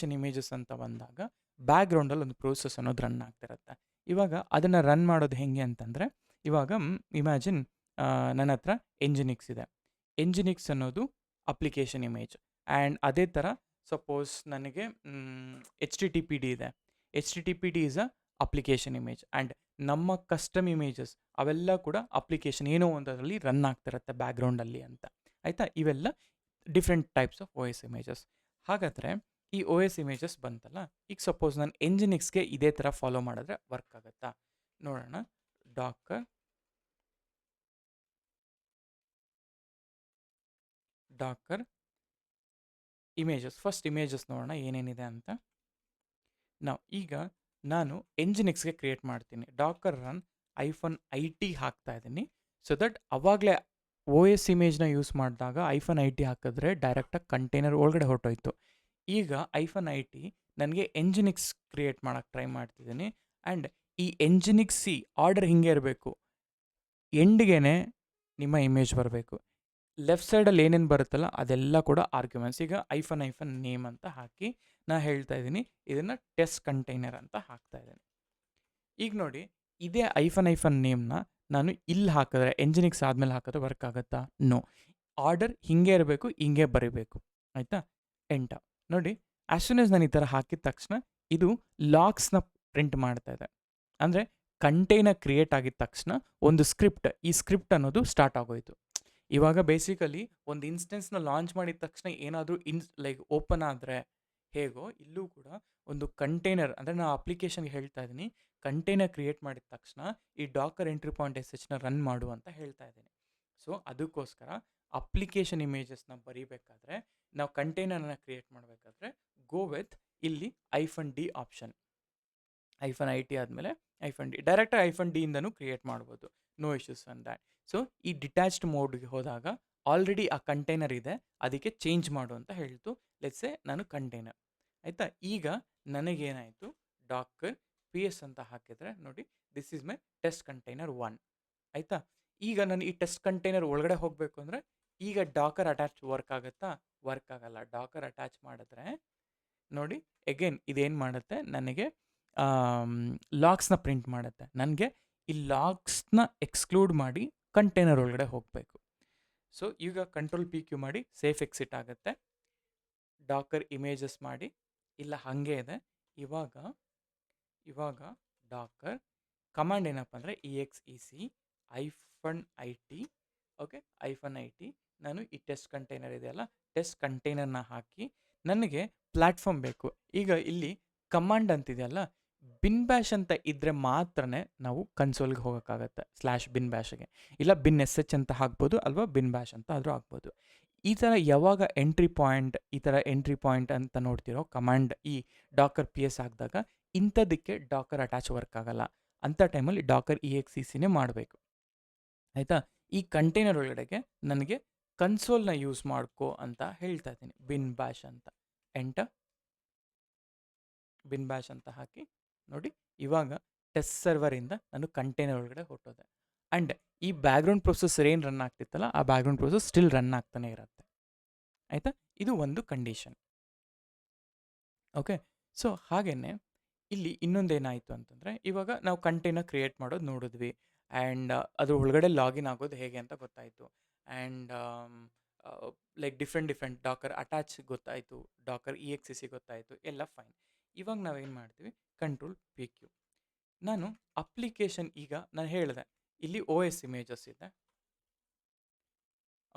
ಬ್ಯಾಕ್ಗ್ರೌಂಡಲ್ಲಿ ಒಂದು ಪ್ರೋಸೆಸ್ ಅನ್ನೋದು ರನ್ ಆಗ್ತಿರುತ್ತೆ. ಇವಾಗ ಅದನ್ನು ರನ್ ಮಾಡೋದು ಹೆಂಗೆ ಅಂತಂದರೆ, ಇವಾಗ ಇಮ್ಯಾಜಿನ್ ನನ್ನ ಹತ್ರ ಎಂಜಿನಿಕ್ಸ್ ಇದೆ. ಎಂಜಿನಿಕ್ಸ್ ಅನ್ನೋದು ಅಪ್ಲಿಕೇಶನ್ ಇಮೇಜ್. ಆ್ಯಂಡ್ ಅದೇ ಥರ ಸಪೋಸ್ ನನಗೆ HTTPD ಇದೆ. HTTPD is a application image. And ನಮ್ಮ ಕಸ್ಟಮ್ ಇಮೇಜಸ್ ಅವೆಲ್ಲ ಕೂಡ ಅಪ್ಲಿಕೇಶನ್ ಏನೋ ಒಂದರಲ್ಲಿ ರನ್ ಆಗ್ತಿರುತ್ತೆ ಬ್ಯಾಕ್ಗ್ರೌಂಡಲ್ಲಿ ಅಂತ ಆಯಿತಾ. ಇವೆಲ್ಲ different types of OS images. ಹಾಗಾದರೆ ಈ OS ಇಮೇಜಸ್ ಬಂತಲ್ಲ, ಈಗ ಸಪೋಸ್ ನಾನು ಎಂಜಿನಿಕ್ಸ್ಗೆ ಇದೇ ಥರ ಫಾಲೋ ಮಾಡಿದ್ರೆ ವರ್ಕ್ ಆಗುತ್ತಾ ನೋಡೋಣ. ಡಾಕರ್ ಇಮೇಜಸ್, ಫಸ್ಟ್ ಇಮೇಜಸ್ ನೋಡೋಣ ಏನೇನಿದೆ ಅಂತ. ಈಗ ನಾನು ಎಂಜಿನಿಕ್ಸ್ಗೆ ಕ್ರಿಯೇಟ್ ಮಾಡ್ತೀನಿ. ಡಾಕರ್ ರನ್ -IT ಹಾಕ್ತಾ ಇದ್ದೀನಿ. ಸೊ ದಟ್ ಅವಾಗಲೇ OS ಇಮೇಜ್ನ ಯೂಸ್ ಮಾಡಿದಾಗ -IT ಹಾಕಿದ್ರೆ ಡೈರೆಕ್ಟಾಗಿ ಕಂಟೈನರ್ ಒಳಗಡೆ ಹೊರಟೋಯ್ತು. ಈಗ -IT ನನಗೆ ಎಂಜಿನಿಕ್ಸ್ ಕ್ರಿಯೇಟ್ ಮಾಡೋಕ್ಕೆ ಟ್ರೈ ಮಾಡ್ತಿದ್ದೀನಿ. ಆ್ಯಂಡ್ ಈ ಎಂಜಿನಿಕ್ಸ್ ಆರ್ಡರ್ ಹಿಂಗೆ ಇರಬೇಕು, ಎಂಡ್ಗೆ ನಿಮ್ಮ ಇಮೇಜ್ ಬರಬೇಕು. ಲೆಫ್ಟ್ ಸೈಡಲ್ಲಿ ಏನೇನು ಬರುತ್ತಲ್ಲ ಅದೆಲ್ಲ ಕೂಡ ಆರ್ಗ್ಯುಮೆಂಟ್ಸ್. ಈಗ ಐಫನ್ ನೇಮ್ ಅಂತ ಹಾಕಿ ನಾ ಹೇಳ್ತಾ ಇದ್ದೀನಿ ಇದನ್ನು ಟೆಸ್ಟ್ ಕಂಟೈನರ್ ಅಂತ ಹಾಕ್ತಾ ಇದ್ದೀನಿ. ಈಗ ನೋಡಿ, ಇದೇ ಐಫನ್ ನೇಮ್ನ ನಾನು ಇಲ್ಲಿ ಹಾಕಿದ್ರೆ ಎಂಜಿನಿಕ್ಸ್ ಆದಮೇಲೆ ಹಾಕಿದ್ರೆ ವರ್ಕ್ ಆಗುತ್ತಾ? ನೋ. ಆರ್ಡರ್ ಹಿಂಗೆ ಇರಬೇಕು, ಹಿಂಗೆ ಬರೀಬೇಕು. ಆಯಿತಾ? ಎಂಟ ನೋಡಿ, ಆ್ಯಸ್ ಸೂನ್ ಆಸ್ ನಾನು ಈ ಥರ ಹಾಕಿದ ತಕ್ಷಣ ಇದು ಲಾಗ್ಸ್ನ ಪ್ರಿಂಟ್ ಮಾಡ್ತಾ ಇದೆ. ಅಂದರೆ ಕಂಟೈನರ್ ಕ್ರಿಯೇಟ್ ಆಗಿದ ತಕ್ಷಣ ಒಂದು ಸ್ಕ್ರಿಪ್ಟ್, ಈ ಸ್ಕ್ರಿಪ್ಟ್ ಅನ್ನೋದು ಸ್ಟಾರ್ಟ್ ಆಗೋಯಿತು. ಇವಾಗ ಬೇಸಿಕಲಿ ಒಂದು ಇನ್ಸ್ಟೆನ್ಸ್ನ ಲಾಂಚ್ ಮಾಡಿದ ತಕ್ಷಣ ಏನಾದರೂ ಲೈಕ್ ಓಪನ್ ಆದರೆ ಹೇಗೋ, ಇಲ್ಲೂ ಕೂಡ ಒಂದು ಕಂಟೈನರ್, ಅಂದರೆ ನಾನು ಅಪ್ಲಿಕೇಶನ್ಗೆ ಹೇಳ್ತಾ ಇದ್ದೀನಿ, ಕಂಟೈನರ್ ಕ್ರಿಯೇಟ್ ಮಾಡಿದ ತಕ್ಷಣ ಈ Dakar entry point sh run ಮಾಡು ಅಂತ ಹೇಳ್ತಾ ಇದ್ದೀನಿ. ಸೊ ಅದಕ್ಕೋಸ್ಕರ ಅಪ್ಲಿಕೇಶನ್ ಇಮೇಜಸ್ನ ಬರೀಬೇಕಾದ್ರೆ, ನಾವು ಕಂಟೈನರ್ನ ಕ್ರಿಯೇಟ್ ಮಾಡಬೇಕಾದ್ರೆ ಗೋ ವಿತ್ ಇಲ್ಲಿ -d ಆಪ್ಷನ್. -it ಆದಮೇಲೆ -d, ಡೈರೆಕ್ಟಾಗಿ -d ಇಂದನೂ ಕ್ರಿಯೇಟ್ ಮಾಡ್ಬೋದು, no issues on that. So ಈ ಡಿಟ್ಯಾಚ್ಡ್ ಮೋಡ್ಗೆ ಹೋದಾಗ ಆಲ್ರೆಡಿ ಆ ಕಂಟೈನರ್ ಇದೆ, ಅದಕ್ಕೆ ಚೇಂಜ್ ಮಾಡು ಅಂತ ಹೇಳ್ತು. ಲೆಟ್ಸೆ ನಾನು ಕಂಟೈನರ್, ಆಯಿತಾ? ಈಗ ನನಗೇನಾಯಿತು, ಡಾಕರ್ PS ಅಂತ ಹಾಕಿದರೆ ನೋಡಿ, this is my test container 1. ಆಯಿತಾ? ಈಗ ನಾನು ಈ ಟೆಸ್ಟ್ ಕಂಟೈನರ್ ಒಳಗಡೆ ಹೋಗಬೇಕು ಅಂದರೆ ಈಗ ಡಾಕರ್ ಅಟ್ಯಾಚ್ ವರ್ಕ್ ಆಗುತ್ತಾ? ವರ್ಕ್ ಆಗಲ್ಲ. ಡಾಕರ್ ಅಟ್ಯಾಚ್ ಮಾಡಿದ್ರೆ ನೋಡಿ, ಎಗೇನ್ ಇದೇನು ಮಾಡುತ್ತೆ, ನನಗೆ ಲಾಗ್ಸ್ನ ಪ್ರಿಂಟ್ ಮಾಡುತ್ತೆ. ನನಗೆ ಈ ಲಾಗ್ಸ್ನ ಎಕ್ಸ್ಕ್ಲೂಡ್ ಮಾಡಿ ಕಂಟೈನರ್ ಒಳಗಡೆ ಹೋಗಬೇಕು. ಸೊ ಈಗ Ctrl+PQ ಮಾಡಿ ಸೇಫ್ ಎಕ್ಸಿಟ್ ಆಗುತ್ತೆ. ಡಾಕರ್ ಇಮೇಜಸ್ ಮಾಡಿ, ಇಲ್ಲ ಹಾಗೆ ಇದೆ. ಇವಾಗ ಡಾಕರ್ ಕಮಾಂಡ್ ಏನಪ್ಪ ಅಂದರೆ exec -it, ಓಕೆ, -it. ನಾನು ಈ ಟೆಸ್ಟ್ ಕಂಟೈನರ್ ಇದೆಯಲ್ಲ, ಟೆಸ್ಟ್ ಕಂಟೈನರ್ನ ಹಾಕಿ ನನಗೆ ಪ್ಲ್ಯಾಟ್ಫಾರ್ಮ್ ಬೇಕು. ಈಗ ಇಲ್ಲಿ ಕಮಾಂಡ್ ಅಂತಿದೆಯಲ್ಲ, ಬಿನ್ ಬ್ಯಾಶ್ ಅಂತ ಇದ್ದರೆ ಮಾತ್ರ ನಾವು ಕನ್ಸೋಲ್ಗೆ ಹೋಗೋಕ್ಕಾಗತ್ತೆ, /binbash-ಗೆ. ಇಲ್ಲ bin.sh ಅಂತ ಹಾಕ್ಬೋದು, ಅಲ್ವಾ ಬಿನ್ ಬ್ಯಾಶ್ ಅಂತ ಆದರೂ ಆಗ್ಬೋದು. ಈ ಥರ ಯಾವಾಗ ಈ ಥರ ಎಂಟ್ರಿ ಪಾಯಿಂಟ್ ಅಂತ ನೋಡ್ತಿರೋ ಕಮಾಂಡ್ ಈ ಡಾಕರ್ PS ಹಾಕಿದಾಗ ಇಂಥದಕ್ಕೆ ಡಾಕರ್ ಅಟ್ಯಾಚ್ ವರ್ಕ್ ಆಗಲ್ಲ. ಅಂಥ ಟೈಮಲ್ಲಿ ಡಾಕರ್ execನೇ ಮಾಡಬೇಕು. ಆಯಿತಾ? ಈ ಕಂಟೈನರ್ ಒಳಗಡೆಗೆ ನನಗೆ ಕನ್ಸೋಲ್ನ ಯೂಸ್ ಮಾಡ್ಕೋ ಅಂತ ಹೇಳ್ತಾ ಇದ್ದೀನಿ, ಬಿನ್ ಬ್ಯಾಶ್ ಅಂತ. ಎಂಟರ್, ಬಿನ್ ಬ್ಯಾಶ್ ಅಂತ ಹಾಕಿ ನೋಡಿ, ಇವಾಗ ಟೆಸ್ಟ್ ಸರ್ವರಿಂದ ನಾನು ಕಂಟೈನರ್ ಒಳಗಡೆ ಹೊರಟೋದೆ. ಆ್ಯಂಡ್ ಈ ಬ್ಯಾಕ್ಗ್ರೌಂಡ್ ಪ್ರೊಸೆಸರ್ ಏನು ರನ್ ಆಗ್ತಿತ್ತಲ್ಲ, ಆ ಬ್ಯಾಕ್ಗ್ರೌಂಡ್ ಪ್ರೊಸೆಸ್ ಸ್ಟಿಲ್ ರನ್ ಆಗ್ತಾನೆ ಇರುತ್ತೆ. ಆಯಿತಾ? ಇದು ಒಂದು ಕಂಡೀಷನ್. ಓಕೆ, ಸೊ ಹಾಗೆಯೇ ಇಲ್ಲಿ ಇನ್ನೊಂದೇನಾಯಿತು ಅಂತಂದರೆ, ಇವಾಗ ನಾವು ಕಂಟೈನರ್ ಕ್ರಿಯೇಟ್ ಮಾಡೋದು ನೋಡಿದ್ವಿ, ಆ್ಯಂಡ್ ಅದ್ರ ಒಳಗಡೆ ಲಾಗಿನ್ ಆಗೋದು ಹೇಗೆ ಅಂತ ಗೊತ್ತಾಯಿತು. And like different Dakar attach ಗೊತ್ತಾಯಿತು, ಡಾಕರ್ exec ಗೊತ್ತಾಯಿತು, ಎಲ್ಲ ಫೈನ್. ಇವಾಗ ನಾವೇನು ಮಾಡ್ತೀವಿ, Ctrl+PQ. ನಾನು ಅಪ್ಲಿಕೇಶನ್, ಈಗ ನಾನು ಹೇಳಿದೆ ಇಲ್ಲಿ OS ಇಮೇಜಸ್ ಇದೆ,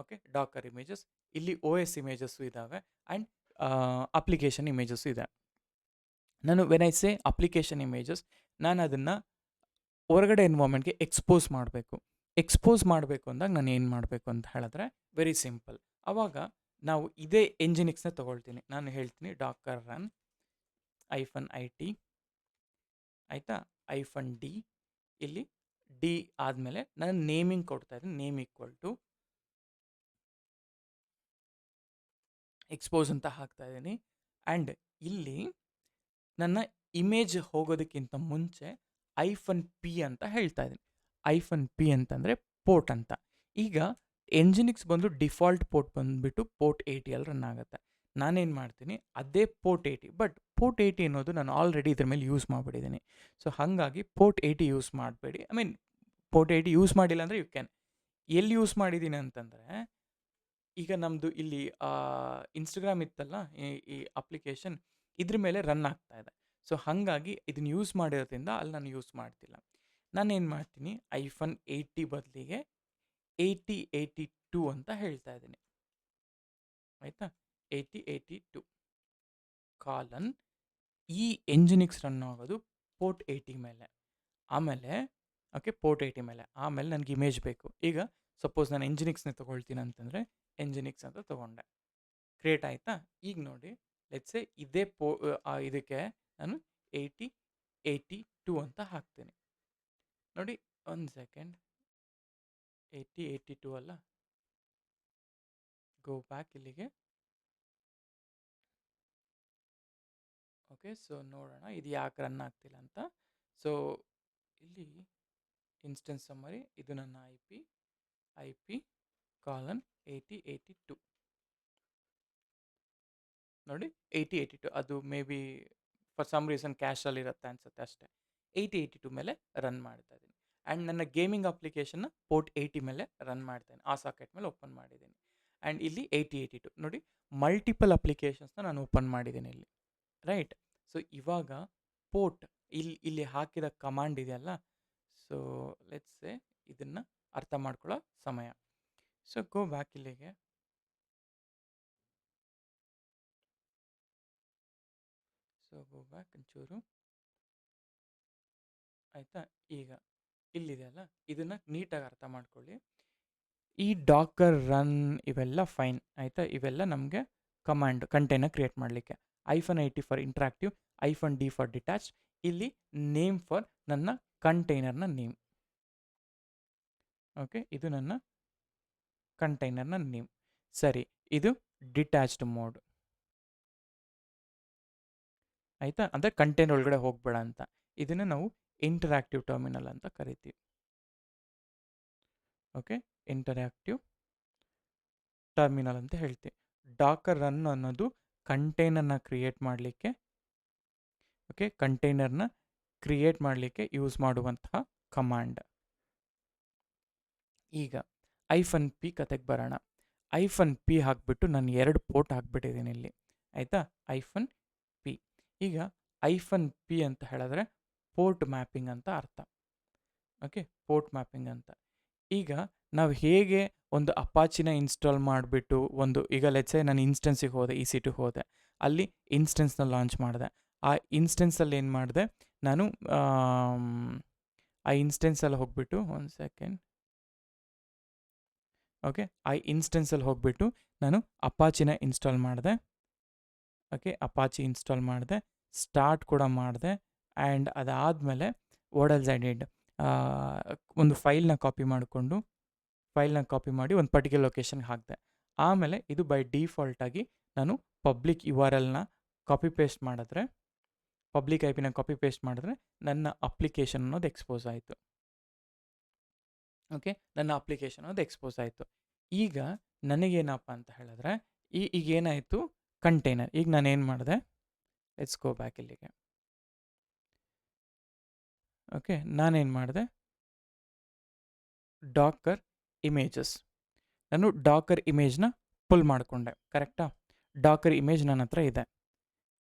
ಓಕೆ, ಡಾಕರ್ ಇಮೇಜಸ್, ಇಲ್ಲಿ OS ಇಮೇಜಸ್ಸು ಇದ್ದಾವೆ, ಆ್ಯಂಡ್ ಅಪ್ಲಿಕೇಶನ್ ಇಮೇಜಸ್ಸು ಇದೆ. ನಾನು when I say application images, ನಾನು ಅದನ್ನು ಹೊರಗಡೆ ಎನ್ವೈರ್ಮೆಂಟ್ಗೆ ಎಕ್ಸ್ಪೋಸ್ ಮಾಡಬೇಕು ಅಂದಾಗ ನಾನು ಏನು ಮಾಡಬೇಕು ಅಂತ ಹೇಳಿದ್ರೆ ವೆರಿ ಸಿಂಪಲ್. ಆವಾಗ ನಾವು ಇದೇ ಎಂಜಿನಿಕ್ಸ್ನ ತೊಗೊಳ್ತೀನಿ, ನಾನು ಹೇಳ್ತೀನಿ ಡಾಕರ್ ರನ್ -it, ಆಯಿತಾ, -d. ಇಲ್ಲಿ d ಆದಮೇಲೆ ನಾನು ನೇಮಿಂಗ್ ಕೊಡ್ತಾ ಇದ್ದೀನಿ, ನೇಮ್ = ಎಕ್ಸ್ಪೋಸ್ ಅಂತ ಹಾಕ್ತಾ ಇದ್ದೀನಿ. ಆ್ಯಂಡ್ ಇಲ್ಲಿ ನನ್ನ ಇಮೇಜ್ ಹೋಗೋದಕ್ಕಿಂತ ಮುಂಚೆ -p ಅಂತ ಹೇಳ್ತಾ ಇದ್ದೀನಿ. -p ಅಂತಂದರೆ ಪೋರ್ಟ್ ಅಂತ. ಈಗ ಎಂಜಿನಿಕ್ಸ್ ಬಂದು ಡಿಫಾಲ್ಟ್ ಪೋರ್ಟ್ ಬಂದುಬಿಟ್ಟು ಪೋರ್ಟ್ 80 ರನ್ ಆಗುತ್ತೆ. ನಾನೇನು ಮಾಡ್ತೀನಿ, ಅದೇ ಪೋರ್ಟ್ 80, ಬಟ್ ಪೋರ್ಟ್ 80 ಅನ್ನೋದು ನಾನು ಆಲ್ರೆಡಿ ಇದ್ರ ಮೇಲೆ ಯೂಸ್ ಮಾಡಿಬಿಟ್ಟಿದ್ದೀನಿ. ಸೊ ಹಾಗಾಗಿ ಪೋರ್ಟ್ 80 ಯೂಸ್ ಮಾಡಬೇಡಿ. ಐ ಮೀನ್ ಪೋರ್ಟ್ 80 ಯೂಸ್ ಮಾಡಿಲ್ಲ ಅಂದರೆ ಯು ಕ್ಯಾನ್. ಎಲ್ಲಿ ಯೂಸ್ ಮಾಡಿದ್ದೀನಿ ಅಂತಂದರೆ, ಈಗ ನಮ್ಮದು ಇಲ್ಲಿ ಇನ್ಸ್ಟಾಗ್ರಾಮ್ ಇತ್ತಲ್ಲ, ಈ ಅಪ್ಲಿಕೇಶನ್ ಇದ್ರ ಮೇಲೆ ರನ್ ಆಗ್ತಾ ಇದೆ. ಸೊ ಹಾಗಾಗಿ ಇದನ್ನು ಯೂಸ್ ಮಾಡಿರೋದ್ರಿಂದ ಅಲ್ಲಿ ನಾನು ಯೂಸ್ ಮಾಡ್ತಿಲ್ಲ. ನಾನೇನು ಮಾಡ್ತೀನಿ, -80 ಬದಲಿಗೆ 8082 ಅಂತ ಹೇಳ್ತಾ ಇದ್ದೀನಿ. ಆಯಿತಾ, 8082 ಕಾಲನ್ ಈ ಎಂಜಿನಿಕ್ಸ್ ರನ್ ಆಗೋದು ಪೋರ್ಟ್ 80 ಮೇಲೆ. ಆಮೇಲೆ ಓಕೆ, ಪೋರ್ಟ್ 80 ಮೇಲೆ ಆಮೇಲೆ ನನಗೆ ಇಮೇಜ್ ಬೇಕು. ಈಗ ಸಪೋಸ್ ನಾನು ಎಂಜಿನಿಕ್ಸ್ನ ತೊಗೊಳ್ತೀನಿ ಅಂತಂದರೆ ಎಂಜಿನಿಕ್ಸ್ ಅಂತ ತೊಗೊಂಡೆ, ಕ್ರಿಯೇಟ್ ಆಯಿತಾ. ಈಗ ನೋಡಿ, ಲೆಟ್ಸೆ ಇದೇ ಇದಕ್ಕೆ ನಾನು 8082 ಅಂತ ಹಾಕ್ತೀನಿ. ನೋಡಿ, ಒಂದು ಸೆಕೆಂಡ್, 8082 ಅಲ್ಲ, ಗೋ ಬ್ಯಾಕ್ ಇಲ್ಲಿಗೆ. ಓಕೆ, ಸೊ ನೋಡೋಣ ಇದು ಯಾಕೆ ರನ್ ಆಗ್ತಿಲ್ಲ ಅಂತ. ಸೊ ಇಲ್ಲಿ ಇನ್ಸ್ಟೆನ್ಸ್ ಸಮ್ಮರಿ, ಇದು ನನ್ನ IP ಕಾಲನ್ 8082 ನೋಡಿ 8082 ಅದು may be for some reason ಕ್ಯಾಶಲ್ಲಿ ಇರುತ್ತೆ ಅನ್ಸುತ್ತೆ ಅಷ್ಟೇ. 8082 ಮೇಲೆ ರನ್ ಮಾಡ್ತಾ ಇದ್ದೀನಿ. ಆ್ಯಂಡ್ ನನ್ನ ಗೇಮಿಂಗ್ ಅಪ್ಲಿಕೇಶನ್ನ ಪೋರ್ಟ್ 80 ಮೇಲೆ ರನ್ ಮಾಡ್ತೇನೆ. ಆ ಸಾಕೆಟ್ ಮೇಲೆ ಓಪನ್ ಮಾಡಿದ್ದೀನಿ. ಆ್ಯಂಡ್ ಇಲ್ಲಿ 8082 ನೋಡಿ ಮಲ್ಟಿಪಲ್ ಅಪ್ಲಿಕೇಶನ್ಸ್ನ ನಾನು ಓಪನ್ ಮಾಡಿದ್ದೀನಿ ಇಲ್ಲಿ, ರೈಟ್. ಸೊ ಇವಾಗ ಪೋರ್ಟ್ ಇಲ್ಲಿ ಹಾಕಿದ ಕಮಾಂಡ್ ಇದೆಯಲ್ಲ, ಸೊ ಲೆಟ್ಸ್ ಸೇ ಇದನ್ನು ಅರ್ಥ ಮಾಡ್ಕೊಳ್ಳೋ ಸಮಯ. ಸೊ ಗೋ ಬ್ಯಾಕ್ ಇಲ್ಲಿಗೆ. ಸೊ ಗೋ ಬ್ಯಾಕ್ ಒಂಚೂರು ಆಯಿತಾ. ಈಗ ಇಲ್ಲಿದೆಯಲ್ಲ, ಇದನ್ನು ನೀಟಾಗಿ ಅರ್ಥ ಮಾಡ್ಕೊಳ್ಳಿ. ಈ ಡಾಕರ್ ರನ್ ಇವೆಲ್ಲ ಫೈನ್ ಆಯಿತಾ. ಇವೆಲ್ಲ ನಮಗೆ ಕಮಾಂಡ್ ಕಂಟೈನರ್ ಕ್ರಿಯೇಟ್ ಮಾಡಲಿಕ್ಕೆ. -80 for interactive, -D for detach. ಇಲ್ಲಿ ನೇಮ್ ಫಾರ್ ನನ್ನ ಕಂಟೈನರ್ನ ನೇಮ್. ಓಕೆ, ಇದು ನನ್ನ ಕಂಟೈನರ್ನ ನೇಮ್. ಸರಿ, ಇದು ಡಿಟ್ಯಾಚ್ಡ್ ಮೋಡ್ ಆಯಿತಾ, ಅಂದರೆ ಕಂಟೈನರ್ ಒಳಗಡೆ ಹೋಗಬೇಡ ಅಂತ. ಇದನ್ನು ನಾವು ಇಂಟರಾಕ್ಟಿವ್ ಟರ್ಮಿನಲ್ ಅಂತ ಕರಿತೀವಿ. ಓಕೆ, ಇಂಟರಾಕ್ಟಿವ್ ಟರ್ಮಿನಲ್ ಅಂತ ಹೇಳ್ತೀವಿ. ಡಾಕರ್ ರನ್ ಅನ್ನೋದು ಕಂಟೈನರ್ನ ಕ್ರಿಯೇಟ್ ಮಾಡಲಿಕ್ಕೆ, ಓಕೆ, ಕಂಟೈನರ್ನ ಕ್ರಿಯೇಟ್ ಮಾಡಲಿಕ್ಕೆ ಯೂಸ್ ಮಾಡುವಂತಹ ಕಮಾಂಡ್. ಈಗ -P ಕತೆಗೆ ಬರೋಣ. -P ಹಾಕಿಬಿಟ್ಟು ನಾನು 2 ಪೋರ್ಟ್ ಹಾಕ್ಬಿಟ್ಟಿದ್ದೀನಿ ಇಲ್ಲಿ ಆಯಿತಾ. -P ಈಗ -P ಅಂತ ಹೇಳಿದ್ರೆ ಪೋರ್ಟ್ ಮ್ಯಾಪಿಂಗ್ ಅಂತ ಅರ್ಥ. ಓಕೆ, ಪೋರ್ಟ್ ಮ್ಯಾಪಿಂಗ್ ಅಂತ. ಈಗ ನಾವು ಹೇಗೆ ಒಂದು ಅಪಾಚಿನ ಇನ್ಸ್ಟಾಲ್ ಮಾಡಿಬಿಟ್ಟು ಈಗ ಲೆಟ್ಸೆ ನಾನು ಇನ್ಸ್ಟೆನ್ಸಿಗೆ ಹೋದೆ, EC2 ಹೋದೆ, ಅಲ್ಲಿ ಇನ್ಸ್ಟೆನ್ಸ್ನ ಲಾಂಚ್ ಮಾಡಿದೆ. ಆ ಇನ್ಸ್ಟೆನ್ಸಲ್ಲಿ ಏನು ಮಾಡಿದೆ ನಾನು, ಆ ಇನ್ಸ್ಟೆನ್ಸಲ್ಲಿ ಹೋಗ್ಬಿಟ್ಟು ಒಂದು ಸೆಕೆಂಡ್. ಓಕೆ, ಆ ಇನ್ಸ್ಟೆನ್ಸಲ್ಲಿ ಹೋಗ್ಬಿಟ್ಟು ನಾನು ಅಪಾಚಿನ ಇನ್ಸ್ಟಾಲ್ ಮಾಡಿದೆ. ಓಕೆ, ಅಪಾಚಿ ಇನ್ಸ್ಟಾಲ್ ಮಾಡಿದೆ, ಸ್ಟಾರ್ಟ್ ಕೂಡ ಮಾಡಿದೆ. ಆ್ಯಂಡ್ ಅದಾದಮೇಲೆ ವಾಟ್ ಎಲ್ಸ್ ಐ ಡಿಡ್, ಒಂದು ಫೈಲ್ನ ಕಾಪಿ ಮಾಡಿ ಒಂದು ಪರ್ಟಿಕ್ಯುಲರ್ ಲೊಕೇಶನ್ಗೆ ಹಾಕಿದೆ. ಆಮೇಲೆ ಇದು ಬೈ ಡಿಫಾಲ್ಟಾಗಿ ನಾನು ಪಬ್ಲಿಕ್ URLನ ಕಾಪಿ ಪೇಸ್ಟ್ ಮಾಡಿದ್ರೆ, ಪಬ್ಲಿಕ್ IP ನ ಕಾಪಿ ಪೇಸ್ಟ್ ಮಾಡಿದ್ರೆ ನನ್ನ ಅಪ್ಲಿಕೇಶನ್ ಅನ್ನೋದು ಎಕ್ಸ್ಪೋಸ್ ಆಯಿತು. ಓಕೆ, ನನ್ನ ಅಪ್ಲಿಕೇಶನ್ ಅನ್ನೋದು ಎಕ್ಸ್ಪೋಸ್ ಆಯಿತು. ಈಗ ನನಗೇನಪ್ಪ ಅಂತ ಹೇಳಿದ್ರೆ, ಈಗ ಏನಾಯಿತು ಕಂಟೈನರ್. ಈಗ ನಾನೇನು ಮಾಡಿದೆ, ಲೆಟ್ಸ್ ಗೋ ಬ್ಯಾಕ್ ಇಲ್ಲಿಗೆ. ಓಕೆ, ನಾನೇನು ಮಾಡಿದೆ, ಡಾಕರ್ ಇಮೇಜಸ್, ನಾನು ಡಾಕರ್ ಇಮೇಜ್ನ ಪುಲ್ ಮಾಡಿಕೊಂಡೆ. ಕರೆಕ್ಟಾ, ಡಾಕರ್ ಇಮೇಜ್ ನನ್ನ ಹತ್ರ ಇದೆ,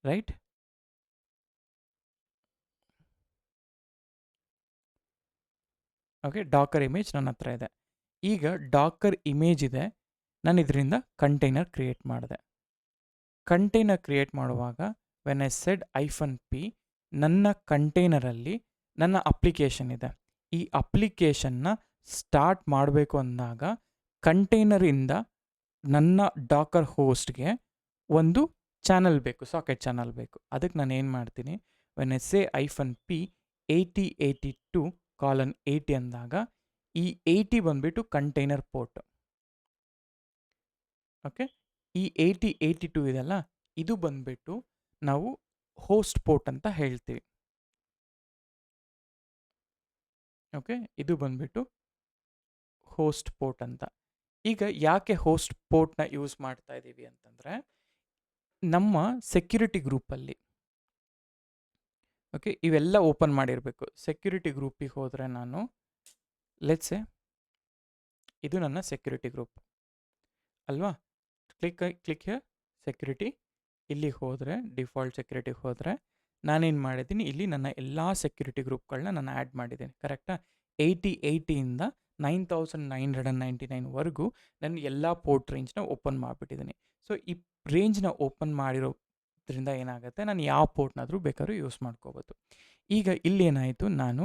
ರೈಟ್. ಓಕೆ, ಡಾಕರ್ ಇಮೇಜ್ ನನ್ನ ಹತ್ರ ಇದೆ. ಈಗ ಡಾಕರ್ ಇಮೇಜ್ ಇದೆ, ನಾನು ಇದರಿಂದ ಕಂಟೈನರ್ ಕ್ರಿಯೇಟ್ ಮಾಡಿದೆ. ಕಂಟೈನರ್ ಕ್ರಿಯೇಟ್ ಮಾಡುವಾಗ ವೆನ್ ಐ ಸೆಡ್ -P, ನನ್ನ ಕಂಟೈನರಲ್ಲಿ ನನ್ನ ಅಪ್ಲಿಕೇಶನ್ ಇದೆ. ಈ ಅಪ್ಲಿಕೇಶನ್ನ ಸ್ಟಾರ್ಟ್ ಮಾಡಬೇಕು ಅಂದಾಗ ಕಂಟೈನರಿಂದ ನನ್ನ ಡಾಕರ್ ಹೋಸ್ಟ್ಗೆ ಒಂದು ಚಾನಲ್ ಬೇಕು, ಸಾಕೆಟ್ ಚಾನಲ್ ಬೇಕು. ಅದಕ್ಕೆ ನಾನು ಏನು ಮಾಡ್ತೀನಿ, ವೆನ್ ಐ ಸೇ -P 8082:80 ಅಂದಾಗ ಈ 80 ಬಂದುಬಿಟ್ಟು ಕಂಟೈನರ್ ಪೋರ್ಟ್. ಓಕೆ, ಈ 8082 ಇದೆಲ್ಲ, ಇದು ಬಂದುಬಿಟ್ಟು ನಾವು ಹೋಸ್ಟ್ ಪೋರ್ಟ್ ಅಂತ ಹೇಳ್ತೀವಿ. ಓಕೆ, ಇದು ಬಂದುಬಿಟ್ಟು ಹೋಸ್ಟ್ ಪೋರ್ಟ್ ಅಂತ. ಈಗ ಯಾಕೆ ಹೋಸ್ಟ್ ಪೋರ್ಟ್ನ ಯೂಸ್ ಮಾಡ್ತಾ ಇದ್ದೀವಿ ಅಂತಂದರೆ, ನಮ್ಮ ಸೆಕ್ಯೂರಿಟಿ ಗ್ರೂಪಲ್ಲಿ, ಓಕೆ, ಇವೆಲ್ಲ ಓಪನ್ ಮಾಡಿರಬೇಕು. ಸೆಕ್ಯೂರಿಟಿ ಗ್ರೂಪಿಗೆ ಹೋದರೆ ನಾನು ಲೆಟ್ಸೆ ಇದು ನನ್ನ ಸೆಕ್ಯೂರಿಟಿ ಗ್ರೂಪ್ ಅಲ್ವಾ. Click here security. ಇಲ್ಲಿಗೆ ಹೋದರೆ ಡಿಫಾಲ್ಟ್ ಸೆಕ್ಯೂರಿಟಿಗೆ ಹೋದರೆ ನಾನೇನು ಮಾಡಿದ್ದೀನಿ, ಇಲ್ಲಿ ನನ್ನ ಎಲ್ಲ ಸೆಕ್ಯೂರಿಟಿ ಗ್ರೂಪ್ಗಳನ್ನ ನಾನು ಆ್ಯಡ್ ಮಾಡಿದ್ದೀನಿ. ಕರೆಕ್ಟಾ, 8080ಇಂದ 9999ವರೆಗೂ ನಾನು ಎಲ್ಲ ಪೋರ್ಟ್ ರೇಂಜ್ನ ಓಪನ್ ಮಾಡಿಬಿಟ್ಟಿದ್ದೀನಿ. ಸೊ ಈ ರೇಂಜ್ನ ಓಪನ್ ಮಾಡಿರೋದ್ರಿಂದ ಏನಾಗುತ್ತೆ, ನಾನು ಯಾವ ಪೋರ್ಟ್ನಾದರೂ ಬೇಕಾದ್ರೂ ಯೂಸ್ ಮಾಡ್ಕೋಬೋದು. ಈಗ ಇಲ್ಲೇನಾಯಿತು, ನಾನು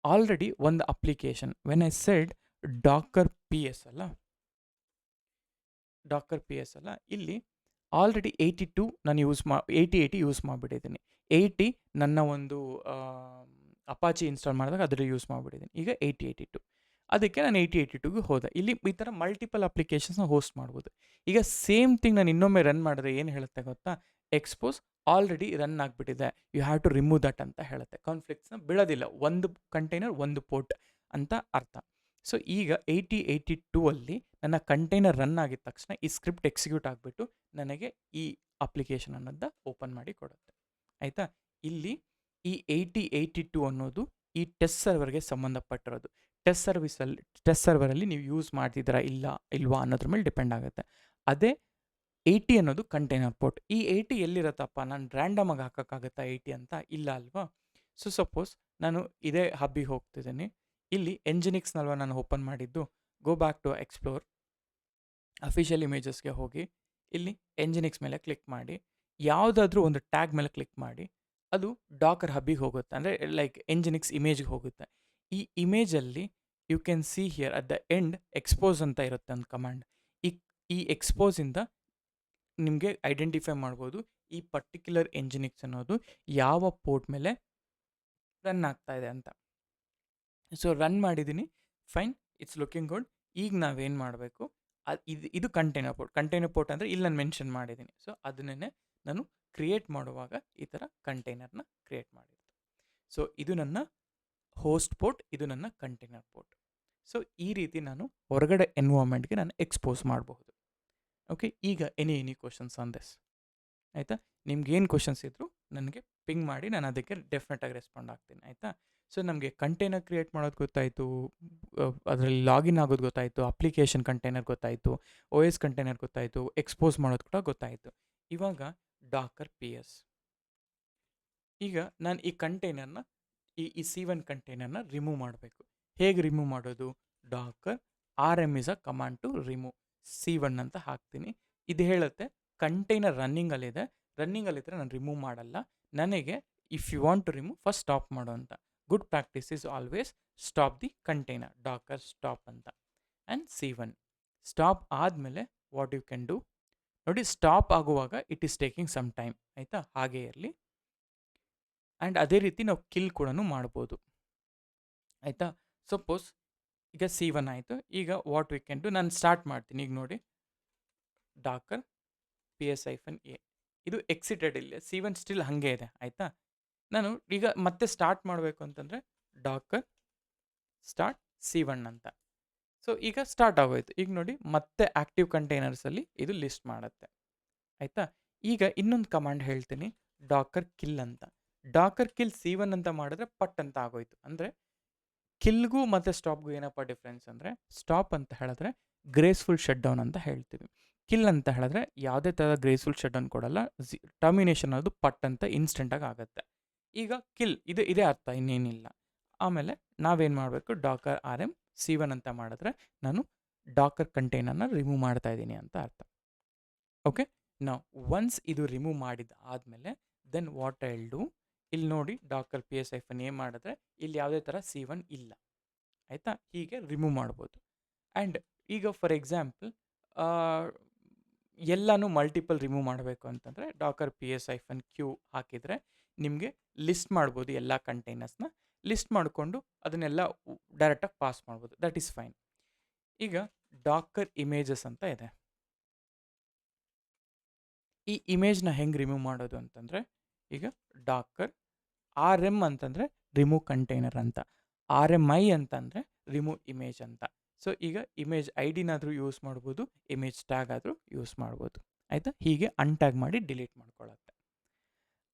ಆಲ್ರೆಡಿ ಒಂದು application when I said Dakar PS ಅಲ್ಲ, ಇಲ್ಲಿ ಆಲ್ರೆಡಿ 82 ನಾನು 8080 ಯೂಸ್ ಮಾಡಿಬಿಟ್ಟಿದ್ದೀನಿ. 80 ನನ್ನ ಒಂದು ಅಪಾಚಿ ಇನ್ಸ್ಟಾಲ್ ಮಾಡಿದಾಗ ಅದರಲ್ಲಿ ಯೂಸ್ ಮಾಡಿಬಿಟ್ಟಿದ್ದೀನಿ. ಈಗ 8082, ಅದಕ್ಕೆ ನಾನು 8082ಗೆ ಹೋದೆ. ಇಲ್ಲಿ ಈ ಥರ ಮಲ್ಟಿಪಲ್ ಅಪ್ಲಿಕೇಶನ್ಸ್ನ ಹೋಸ್ಟ್ ಮಾಡ್ಬೋದು. ಈಗ ಸೇಮ್ ಥಿಂಗ್ ನಾನು ಇನ್ನೊಮ್ಮೆ ರನ್ ಮಾಡಿದ್ರೆ ಏನು ಹೇಳುತ್ತೆ ಗೊತ್ತಾ, ಎಕ್ಸ್ಪೋಸ್ ಆಲ್ರೆಡಿ ರನ್ ಆಗಿಬಿಟ್ಟಿದೆ, you have to remove that ಅಂತ ಹೇಳುತ್ತೆ. ಕಾನ್ಫ್ಲಿಕ್ಟ್ಸ್ನ ಬೀಳೋದಿಲ್ಲ, ಒಂದು ಕಂಟೈನರ್ ಒಂದು ಪೋರ್ಟ್ ಅಂತ ಅರ್ಥ. ಸೊ ಈಗ 8082 ಅಲ್ಲಿ ನನ್ನ ಕಂಟೈನರ್ ರನ್ ಆಗಿದ ತಕ್ಷಣ ಈ ಸ್ಕ್ರಿಪ್ಟ್ ಎಕ್ಸಿಕ್ಯೂಟ್ ಆಗಿಬಿಟ್ಟು ನನಗೆ ಈ ಅಪ್ಲಿಕೇಶನ್ ಅನ್ನೋದನ್ನ ಓಪನ್ ಮಾಡಿ ಕೊಡುತ್ತೆ. ಆಯಿತಾ? ಇಲ್ಲಿ ಈ 8082 ಅನ್ನೋದು ಈ ಟೆಸ್ಟ್ ಸರ್ವರ್ಗೆ ಸಂಬಂಧಪಟ್ಟಿರೋದು. ಟೆಸ್ಟ್ ಸರ್ವರಲ್ಲಿ ನೀವು ಯೂಸ್ ಮಾಡ್ತಿದ್ದೀರಾ ಇಲ್ವಾ ಅನ್ನೋದ್ರ ಮೇಲೆ ಡಿಪೆಂಡ್ ಆಗುತ್ತೆ. ಅದೇ 80 ಅನ್ನೋದು ಕಂಟೈನರ್ ಪೋರ್ಟ್. ಈ 80 ಎಲ್ಲಿರುತ್ತಪ್ಪ? ನಾನು ರ್ಯಾಂಡಮ್ ಆಗಿ ಹಾಕೋಕ್ಕಾಗತ್ತಾ 80 ಅಂತ? ಇಲ್ಲ ಅಲ್ವಾ? ಸೊ ಸಪೋಸ್ ನಾನು ಇದೇ ಹಬ್ಬಿಗೆ ಹೋಗ್ತಿದ್ದೀನಿ. ಇಲ್ಲಿ ಎಂಜಿನಿಕ್ಸ್ನಲ್ವ ನಾನು ಓಪನ್ ಮಾಡಿದ್ದು. Go back to explore, official ಇಮೇಜಸ್ಗೆ ಹೋಗಿ ಇಲ್ಲಿ ಎಂಜಿನಿಕ್ಸ್ ಮೇಲೆ ಕ್ಲಿಕ್ ಮಾಡಿ, ಯಾವುದಾದ್ರೂ ಒಂದು ಟ್ಯಾಗ್ ಮೇಲೆ ಕ್ಲಿಕ್ ಮಾಡಿ, ಅದು ಡಾಕರ್ ಹಬ್ಬಿಗೆ ಹೋಗುತ್ತೆ. ಅಂದರೆ ಲೈಕ್ ಎಂಜಿನಿಕ್ಸ್ ಇಮೇಜ್ಗೆ ಹೋಗುತ್ತೆ. ಈ ಇಮೇಜಲ್ಲಿ you can see here at the end expose ಅಂತ ಇರುತ್ತೆ ಒಂದು ಕಮಾಂಡ್. ಈ ಎಕ್ಸ್ಪೋಸಿಂದ ನಿಮಗೆ ಐಡೆಂಟಿಫೈ ಮಾಡ್ಬೋದು ಈ ಪರ್ಟಿಕ್ಯುಲರ್ ಎಂಜಿನಿಕ್ಸ್ ಅನ್ನೋದು ಯಾವ ಪೋರ್ಟ್ ಮೇಲೆ ರನ್ ಆಗ್ತಾ ಇದೆ ಅಂತ. ಸೊ ರನ್ ಮಾಡಿದ್ದೀನಿ, ಫೈನ್, ಇಟ್ಸ್ ಲುಕಿಂಗ್ ಗುಡ್. ಈಗ ನಾವೇನು ಮಾಡಬೇಕು? ಇದು ಕಂಟೈನರ್ ಪೋರ್ಟ್ ಅಂದರೆ ಇಲ್ಲಿ ನಾನು ಮೆನ್ಷನ್ ಮಾಡಿದ್ದೀನಿ. ಸೊ ಅದನ್ನೇ ನಾನು ಕ್ರಿಯೇಟ್ ಮಾಡುವಾಗ ಈ ಥರ ಕಂಟೈನರ್ನ ಕ್ರಿಯೇಟ್ ಮಾಡಿರ್ತೀನಿ. ಸೊ ಇದು ನನ್ನ ಹೋಸ್ಟ್ ಪೋರ್ಟ್, ಇದು ನನ್ನ ಕಂಟೈನರ್ ಪೋರ್ಟ್. ಸೊ ಈ ರೀತಿ ನಾನು ಹೊರಗಡೆ ಎನ್ವೈರ್ಮೆಂಟ್ಗೆ ನಾನು ಎಕ್ಸ್ಪೋಸ್ ಮಾಡಬಹುದು. ಓಕೆ, ಈಗ ಎನಿ ಕ್ವಶನ್ಸ್ ಆನ್ ದಿಸ್? ಆಯಿತಾ? ನಿಮ್ಗೇನು ಕ್ವಶನ್ಸ್ ಇದ್ದರೂ ನನಗೆ ಪಿಂಗ್ ಮಾಡಿ, ನಾನು ಅದಕ್ಕೆ ಡೆಫಿನೆಟಾಗಿ ರೆಸ್ಪಾಂಡ್ ಆಗ್ತೀನಿ. ಆಯಿತಾ? ಸೊ ನಮಗೆ ಕಂಟೈನರ್ ಕ್ರಿಯೇಟ್ ಮಾಡೋದು ಗೊತ್ತಾಯಿತು, ಅದರಲ್ಲಿ ಲಾಗಿನ್ ಆಗೋದು ಗೊತ್ತಾಯಿತು, ಅಪ್ಲಿಕೇಶನ್ ಕಂಟೈನರ್ ಗೊತ್ತಾಯಿತು, OS ಕಂಟೈನರ್ ಗೊತ್ತಾಯಿತು, ಎಕ್ಸ್ಪೋಸ್ ಮಾಡೋದು ಕೂಡ ಗೊತ್ತಾಯಿತು. ಇವಾಗ ಡಾಕರ್ PS. ಈಗ ನಾನು ಈ ಕಂಟೈನರ್ನ ಈ C1 ಕಂಟೈನರ್ನ ರಿಮೂವ್ ಮಾಡಬೇಕು. ಹೇಗೆ ರಿಮೂವ್ ಮಾಡೋದು? Docker RM is a command to remove C1 ಅಂತ ಹಾಕ್ತೀನಿ. ಇದು ಹೇಳುತ್ತೆ ಕಂಟೈನರ್ ರನ್ನಿಂಗಲ್ಲಿದ್ದರೆ ನಾನು ರಿಮೂವ್ ಮಾಡಲ್ಲ. ನನಗೆ if you want to remove first stop ಮಾಡು ಅಂತ. Good practice is always stop the container, Docker stop ಅಂತ. ಆ್ಯಂಡ್ C1 ಸ್ಟಾಪ್ ಆದಮೇಲೆ ವಾಟ್ ಯು ಕ್ಯಾನ್ ಡೂ ನೋಡಿ, ಸ್ಟಾಪ್ ಆಗುವಾಗ it is taking some time. ಆಯಿತಾ? ಹಾಗೇ ಇರಲಿ. ಆ್ಯಂಡ್ ಅದೇ ರೀತಿ ನಾವು ಕಿಲ್ ಕೂಡ ಮಾಡ್ಬೋದು. ಆಯಿತಾ? ಸಪೋಸ್ ಈಗ C1 ಆಯಿತು. ಈಗ ವಾಟ್ ವಿ ಕ್ಯಾನ್ ಡೂ, ನಾನು ಸ್ಟಾರ್ಟ್ ಮಾಡ್ತೀನಿ. ಈಗ ನೋಡಿ, ಡಾಕರ್ PS-A ಇದು ಎಕ್ಸಿಟೆಡ್ ಇಲ್ಲ, C1 ಸ್ಟಿಲ್ ಹಾಗೆ ಇದೆ. ಆಯಿತಾ? ನಾನು ಈಗ ಮತ್ತೆ ಸ್ಟಾರ್ಟ್ ಮಾಡಬೇಕು ಅಂತಂದರೆ ಡಾಕರ್ ಸ್ಟಾರ್ಟ್ C1 ಅಂತ. ಸೊ ಈಗ ಸ್ಟಾರ್ಟ್ ಆಗೋಯ್ತು. ಈಗ ನೋಡಿ ಮತ್ತೆ ಆ್ಯಕ್ಟಿವ್ ಕಂಟೈನರ್ಸಲ್ಲಿ ಇದು ಲಿಸ್ಟ್ ಮಾಡುತ್ತೆ. ಆಯಿತಾ? ಈಗ ಇನ್ನೊಂದು ಕಮಾಂಡ್ ಹೇಳ್ತೀನಿ, ಡಾಕರ್ ಕಿಲ್ ಅಂತ. ಡಾಕರ್ ಕಿಲ್ C1 ಅಂತ ಮಾಡಿದ್ರೆ ಪಟ್ ಅಂತ ಆಗೋಯ್ತು. ಅಂದರೆ ಕಿಲ್ಗೂ ಮತ್ತು ಸ್ಟಾಪ್ಗೂ ಏನಪ್ಪ ಡಿಫ್ರೆನ್ಸ್ ಅಂದರೆ, ಸ್ಟಾಪ್ ಅಂತ ಹೇಳಿದ್ರೆ ಗ್ರೇಸ್ಫುಲ್ ಶಟ್ ಡೌನ್ ಅಂತ ಹೇಳ್ತೀವಿ. ಕಿಲ್ ಅಂತ ಹೇಳಿದ್ರೆ ಯಾವುದೇ ಥರದ ಗ್ರೇಸ್ಫುಲ್ ಶಟ್ ಡೌನ್ ಕೊಡಲ್ಲ, ಟರ್ಮಿನೇಷನ್ ಅನ್ನೋದು ಪಟ್ ಅಂತ ಇನ್ಸ್ಟೆಂಟಾಗಿ ಆಗುತ್ತೆ. ಈಗ ಕಿಲ್ ಇದೇ ಅರ್ಥ, ಇನ್ನೇನಿಲ್ಲ. ಆಮೇಲೆ ನಾವೇನು ಮಾಡಬೇಕು? ಡಾಕರ್ RM C1 ಅಂತ ಮಾಡಿದ್ರೆ ನಾನು ಡಾಕರ್ ಕಂಟೈನರ್ನ ರಿಮೂವ್ ಮಾಡ್ತಾ ಇದ್ದೀನಿ ಅಂತ ಅರ್ಥ. ಓಕೆ, ನಾವು ಒನ್ಸ್ ಇದು ರಿಮೂವ್ ಮಾಡಿದ ಆದಮೇಲೆ then what I will do, ಇಲ್ಲಿ ನೋಡಿ ಡಾಕರ್ PS-A ಮಾಡಿದ್ರೆ ಇಲ್ಲಿ ಯಾವುದೇ ಥರ C1 ಇಲ್ಲ. ಆಯಿತಾ? ಹೀಗೆ ರಿಮೂವ್ ಮಾಡ್ಬೋದು. ಆ್ಯಂಡ್ ಈಗ ಫಾರ್ ಎಕ್ಸಾಂಪಲ್ ಎಲ್ಲನೂ ಮಲ್ಟಿಪಲ್ ರಿಮೂವ್ ಮಾಡಬೇಕು ಅಂತಂದರೆ ಡಾಕರ್ PS-Q ಹಾಕಿದರೆ ನಿಮಗೆ ಲಿಸ್ಟ್ ಮಾಡ್ಬೋದು. ಎಲ್ಲ ಕಂಟೈನರ್ಸ್ನ ಲಿಸ್ಟ್ ಮಾಡಿಕೊಂಡು ಅದನ್ನೆಲ್ಲ ಡೈರೆಕ್ಟಾಗಿ ಪಾಸ್ ಮಾಡ್ಬೋದು. That is fine. ಈಗ ಡಾಕರ್ ಇಮೇಜಸ್ ಅಂತ ಇದೆ. ಈ ಇಮೇಜ್ನ ಹೆಂಗೆ ರಿಮೂವ್ ಮಾಡೋದು ಅಂತಂದರೆ, ಈಗ ಡಾಕರ್ RM ಅಂತಂದರೆ ರಿಮೂವ್ ಕಂಟೈನರ್ ಅಂತ, RMI ಅಂತಂದರೆ ರಿಮೂವ್ ಇಮೇಜ್ ಅಂತ. ಸೊ ಈಗ ಇಮೇಜ್ ಐಡಿನಾದರೂ ಯೂಸ್ ಮಾಡ್ಬೋದು, ಇಮೇಜ್ ಟ್ಯಾಗ್ ಆದರೂ ಯೂಸ್ ಮಾಡ್ಬೋದು. ಆಯಿತಾ? ಹೀಗೆ ಅನ್ಟ್ಯಾಗ್ ಮಾಡಿ ಡಿಲೀಟ್ ಮಾಡ್ಕೊಳ್ಳುತ್ತೆ.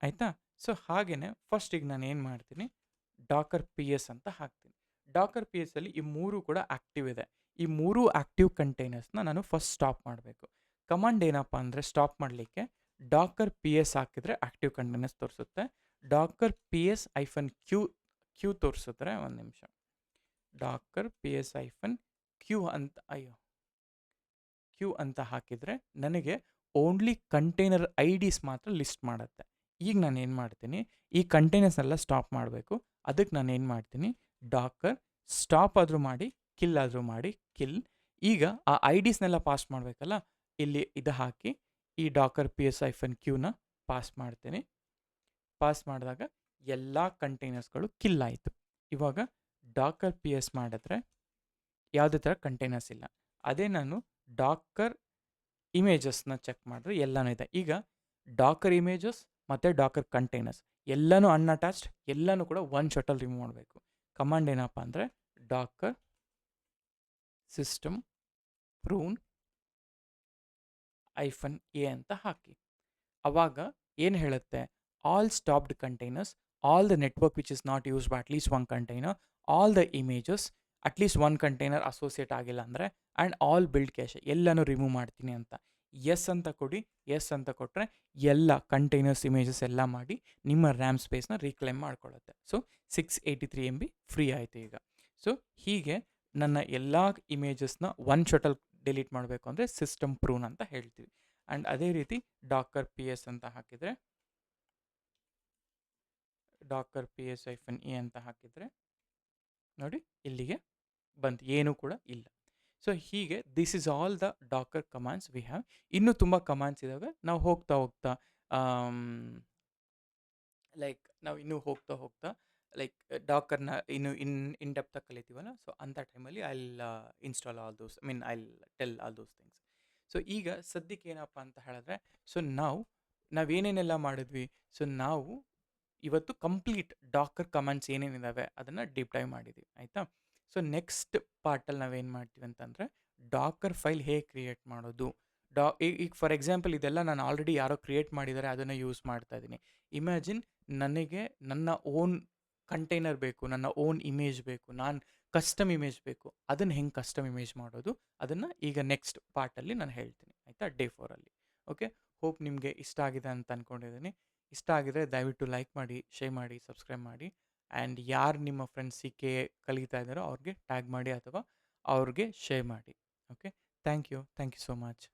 ಆಯಿತಾ? ಸೊ ಹಾಗೆಯೇ ಫಸ್ಟ್ ಈಗ ನಾನು ಏನು ಮಾಡ್ತೀನಿ, ಡಾಕರ್ PS ಅಂತ ಹಾಕ್ತೀನಿ. ಡಾಕರ್ PSಲ್ಲಿ ಈ ಮೂರು ಕೂಡ ಆ್ಯಕ್ಟಿವ್ ಇದೆ. ಈ ಮೂರು ಆ್ಯಕ್ಟಿವ್ ಕಂಟೈನರ್ಸ್ನ ನಾನು ಫಸ್ಟ್ ಸ್ಟಾಪ್ ಮಾಡಬೇಕು. ಕಮಾಂಡ್ ಏನಪ್ಪ ಅಂದರೆ, ಸ್ಟಾಪ್ ಮಾಡಲಿಕ್ಕೆ ಡಾಕರ್ PS ಹಾಕಿದರೆ ಆ್ಯಕ್ಟಿವ್ ಕಂಟೈನರ್ಸ್ ತೋರಿಸುತ್ತೆ. ಡಾಕರ್ PS-Q ತೋರಿಸಿದ್ರೆ, ಒಂದು ನಿಮಿಷ, ಡಾಕರ್ PS-Q ಅಂತ ಹಾಕಿದರೆ ನನಗೆ ಓನ್ಲಿ ಕಂಟೈನರ್ IDs ಮಾತ್ರ ಲಿಸ್ಟ್ ಮಾಡುತ್ತೆ. ಈಗ ನಾನು ಏನು ಮಾಡ್ತೀನಿ, ಈ ಕಂಟೈನರ್ಸ್ನೆಲ್ಲ ಸ್ಟಾಪ್ ಮಾಡಬೇಕು. ಅದಕ್ಕೆ ನಾನು ಏನು ಮಾಡ್ತೀನಿ, ಡಾಕರ್ ಸ್ಟಾಪ್ ಆದರೂ ಮಾಡಿ, ಕಿಲ್ ಆದರೂ ಮಾಡಿ, ಕಿಲ್. ಈಗ ಆ IDsನೆಲ್ಲ ಪಾಸ್ ಮಾಡಬೇಕಲ್ಲ, ಇಲ್ಲಿ ಇದು ಹಾಕಿ ಈ ಡಾಕರ್ PS-Qನ ಪಾಸ್ ಮಾಡ್ತೀನಿ. ಪಾಸ್ ಮಾಡಿದಾಗ ಎಲ್ಲ ಕಂಟೈನರ್ಸ್ಗಳು ಕಿಲ್ ಆಯಿತು. ಇವಾಗ ಡಾಕರ್ PS ಮಾಡಿದ್ರೆ ಯಾವುದೇ ಥರ ಕಂಟೈನರ್ಸ್ ಇಲ್ಲ. ಅದೇ ನಾನು ಡಾಕರ್ ಇಮೇಜಸ್ನ ಚೆಕ್ ಮಾಡಿದ್ರೆ ಎಲ್ಲನೂ ಇದೆ. ಈಗ ಡಾಕರ್ ಇಮೇಜಸ್ ಮತ್ತು ಡಾಕರ್ ಕಂಟೈನರ್ಸ್ ಎಲ್ಲನೂ ಅನ್ಅಟ್ಯಾಚ್ಡ್, ಎಲ್ಲನೂ ಕೂಡ ಒನ್ ಶಾಟಲ್ಲಿ ರಿಮೂವ್ ಮಾಡಬೇಕು. ಕಮಾಂಡ್ ಏನಪ್ಪ ಅಂದರೆ, ಡಾಕರ್ ಸಿಸ್ಟಮ್ ಪ್ರೂನ್ -a ಅಂತ ಹಾಕಿ. ಅವಾಗ ಏನು ಹೇಳುತ್ತೆ, all stopped containers, all the network which is not use by at least one container, all the images at least one container associate ಆಗಿಲ್ಲ ಅಂದರೆ, ಆ್ಯಂಡ್ ಆಲ್ ಬಿಲ್ಡ್ ಕ್ಯಾಶೆ ಎಲ್ಲನೂ ರಿಮೂವ್ ಮಾಡ್ತೀನಿ ಅಂತ. ಎಸ್ ಅಂತ ಕೊಡಿ. ಎಸ್ ಅಂತ ಕೊಟ್ಟರೆ ಎಲ್ಲ ಕಂಟೈನರ್ಸ್ ಇಮೇಜಸ್ ಎಲ್ಲ ಮಾಡಿ ನಿಮ್ಮ ರ್ಯಾಮ್ ಸ್ಪೇಸ್ನ ರೀಕ್ಲೈಮ್ ಮಾಡ್ಕೊಳ್ಳುತ್ತೆ. ಸೊ 683 MB ಫ್ರೀ ಆಯಿತು ಈಗ. ಸೊ ಹೀಗೆ ನನ್ನ ಎಲ್ಲ ಇಮೇಜಸ್ನ ಒನ್ ಶಾಟಲ್ಲಿ ಡಿಲೀಟ್ ಮಾಡಬೇಕು ಅಂದರೆ ಸಿಸ್ಟಮ್ ಪ್ರೂನ್ ಅಂತ ಹೇಳ್ತೀವಿ. ಆ್ಯಂಡ್ ಅದೇ ರೀತಿ ಡಾಕರ್ PS ಅಂತ ಹಾಕಿದರೆ, ಡಾಕರ್ PS-e ಅಂತ ಹಾಕಿದರೆ ನೋಡಿ ಇಲ್ಲಿಗೆ ಬಂತು, ಏನೂ ಕೂಡ ಇಲ್ಲ. ಸೊ ಹೀಗೆ this is all the Dakar commands we have. ಇನ್ನೂ ತುಂಬ ಕಮಾಂಡ್ಸ್ ಇದ್ದಾವೆ. ನಾವು ಹೋಗ್ತಾ ಹೋಗ್ತಾ ಲೈಕ್ ನಾವು ಇನ್ನೂ ಹೋಗ್ತಾ ಲೈಕ್ ಡಾಕರ್ನ ಇನ್ನು ಇನ್ ಡೆಪ್ತಾಗಿ ಕಲಿತೀವಲ್ಲ, ಸೊ ಅಂಥ ಟೈಮಲ್ಲಿ I install all those, I tell all those things. So ಈಗ ಸದ್ಯಕ್ಕೆ ಏನಪ್ಪ ಅಂತ ಹೇಳಿದ್ರೆ, ಸೊ ನಾವೇನೇನೆಲ್ಲ ಮಾಡಿದ್ವಿ, ಸೊ ನಾವು ಇವತ್ತು ಕಂಪ್ಲೀಟ್ ಡಾಕರ್ ಕಮಾಂಡ್ಸ್ ಏನೇನಿದ್ದಾವೆ ಅದನ್ನು ಡೀಪ್ ಡೈವ್ ಮಾಡಿದ್ವಿ, ಆಯಿತಾ. ಸೊ ನೆಕ್ಸ್ಟ್ ಪಾರ್ಟಲ್ಲಿ ನಾವೇನು ಮಾಡ್ತೀವಿ ಅಂತಂದರೆ, ಡಾಕರ್ ಫೈಲ್ ಹೇಗೆ ಕ್ರಿಯೇಟ್ ಮಾಡೋದು. ಈಗ ಫಾರ್ ಎಕ್ಸಾಂಪಲ್ ಇದೆಲ್ಲ ನಾನು ಆಲ್ರೆಡಿ ಯಾರೋ ಕ್ರಿಯೇಟ್ ಮಾಡಿದ್ದಾರೆ, ಅದನ್ನು ಯೂಸ್ ಮಾಡ್ತಾ ಇದ್ದೀನಿ. ಇಮ್ಯಾಜಿನ್ ನನಗೆ ನನ್ನ ಓನ್ ಕಂಟೈನರ್ ಬೇಕು, ನನ್ನ ಓನ್ ಇಮೇಜ್ ಬೇಕು, ನಾನು ಕಸ್ಟಮ್ ಇಮೇಜ್ ಬೇಕು. ಅದನ್ನು ಹೆಂಗೆ ಕಸ್ಟಮ್ ಇಮೇಜ್ ಮಾಡೋದು ಅದನ್ನು ಈಗ ನೆಕ್ಸ್ಟ್ ಪಾರ್ಟಲ್ಲಿ ನಾನು ಹೇಳ್ತೀನಿ, ಆಯಿತಾ, ಡೇ 4ಅಲ್ಲಿ. ಓಕೆ, ಹೋಪ್ ನಿಮಗೆ ಇಷ್ಟ ಆಗಿದೆ ಅಂತ ಅಂದ್ಕೊಂಡಿದ್ದೀನಿ. ಇಷ್ಟ ಆಗಿದರೆ ದಯವಿಟ್ಟು ಲೈಕ್ ಮಾಡಿ, ಶೇರ್ ಮಾಡಿ, ಸಬ್ಸ್ಕ್ರೈಬ್ ಮಾಡಿ. ಆ್ಯಂಡ್ ಯಾರು ನಿಮ್ಮ ಫ್ರೆಂಡ್ಸ್ CK ಕಲಿತಾ ಇದ್ದಾರೋ ಅವ್ರಿಗೆ ಟ್ಯಾಗ್ ಮಾಡಿ ಅಥವಾ ಅವ್ರಿಗೆ ಶೇರ್ ಮಾಡಿ. Okay, thank you so much.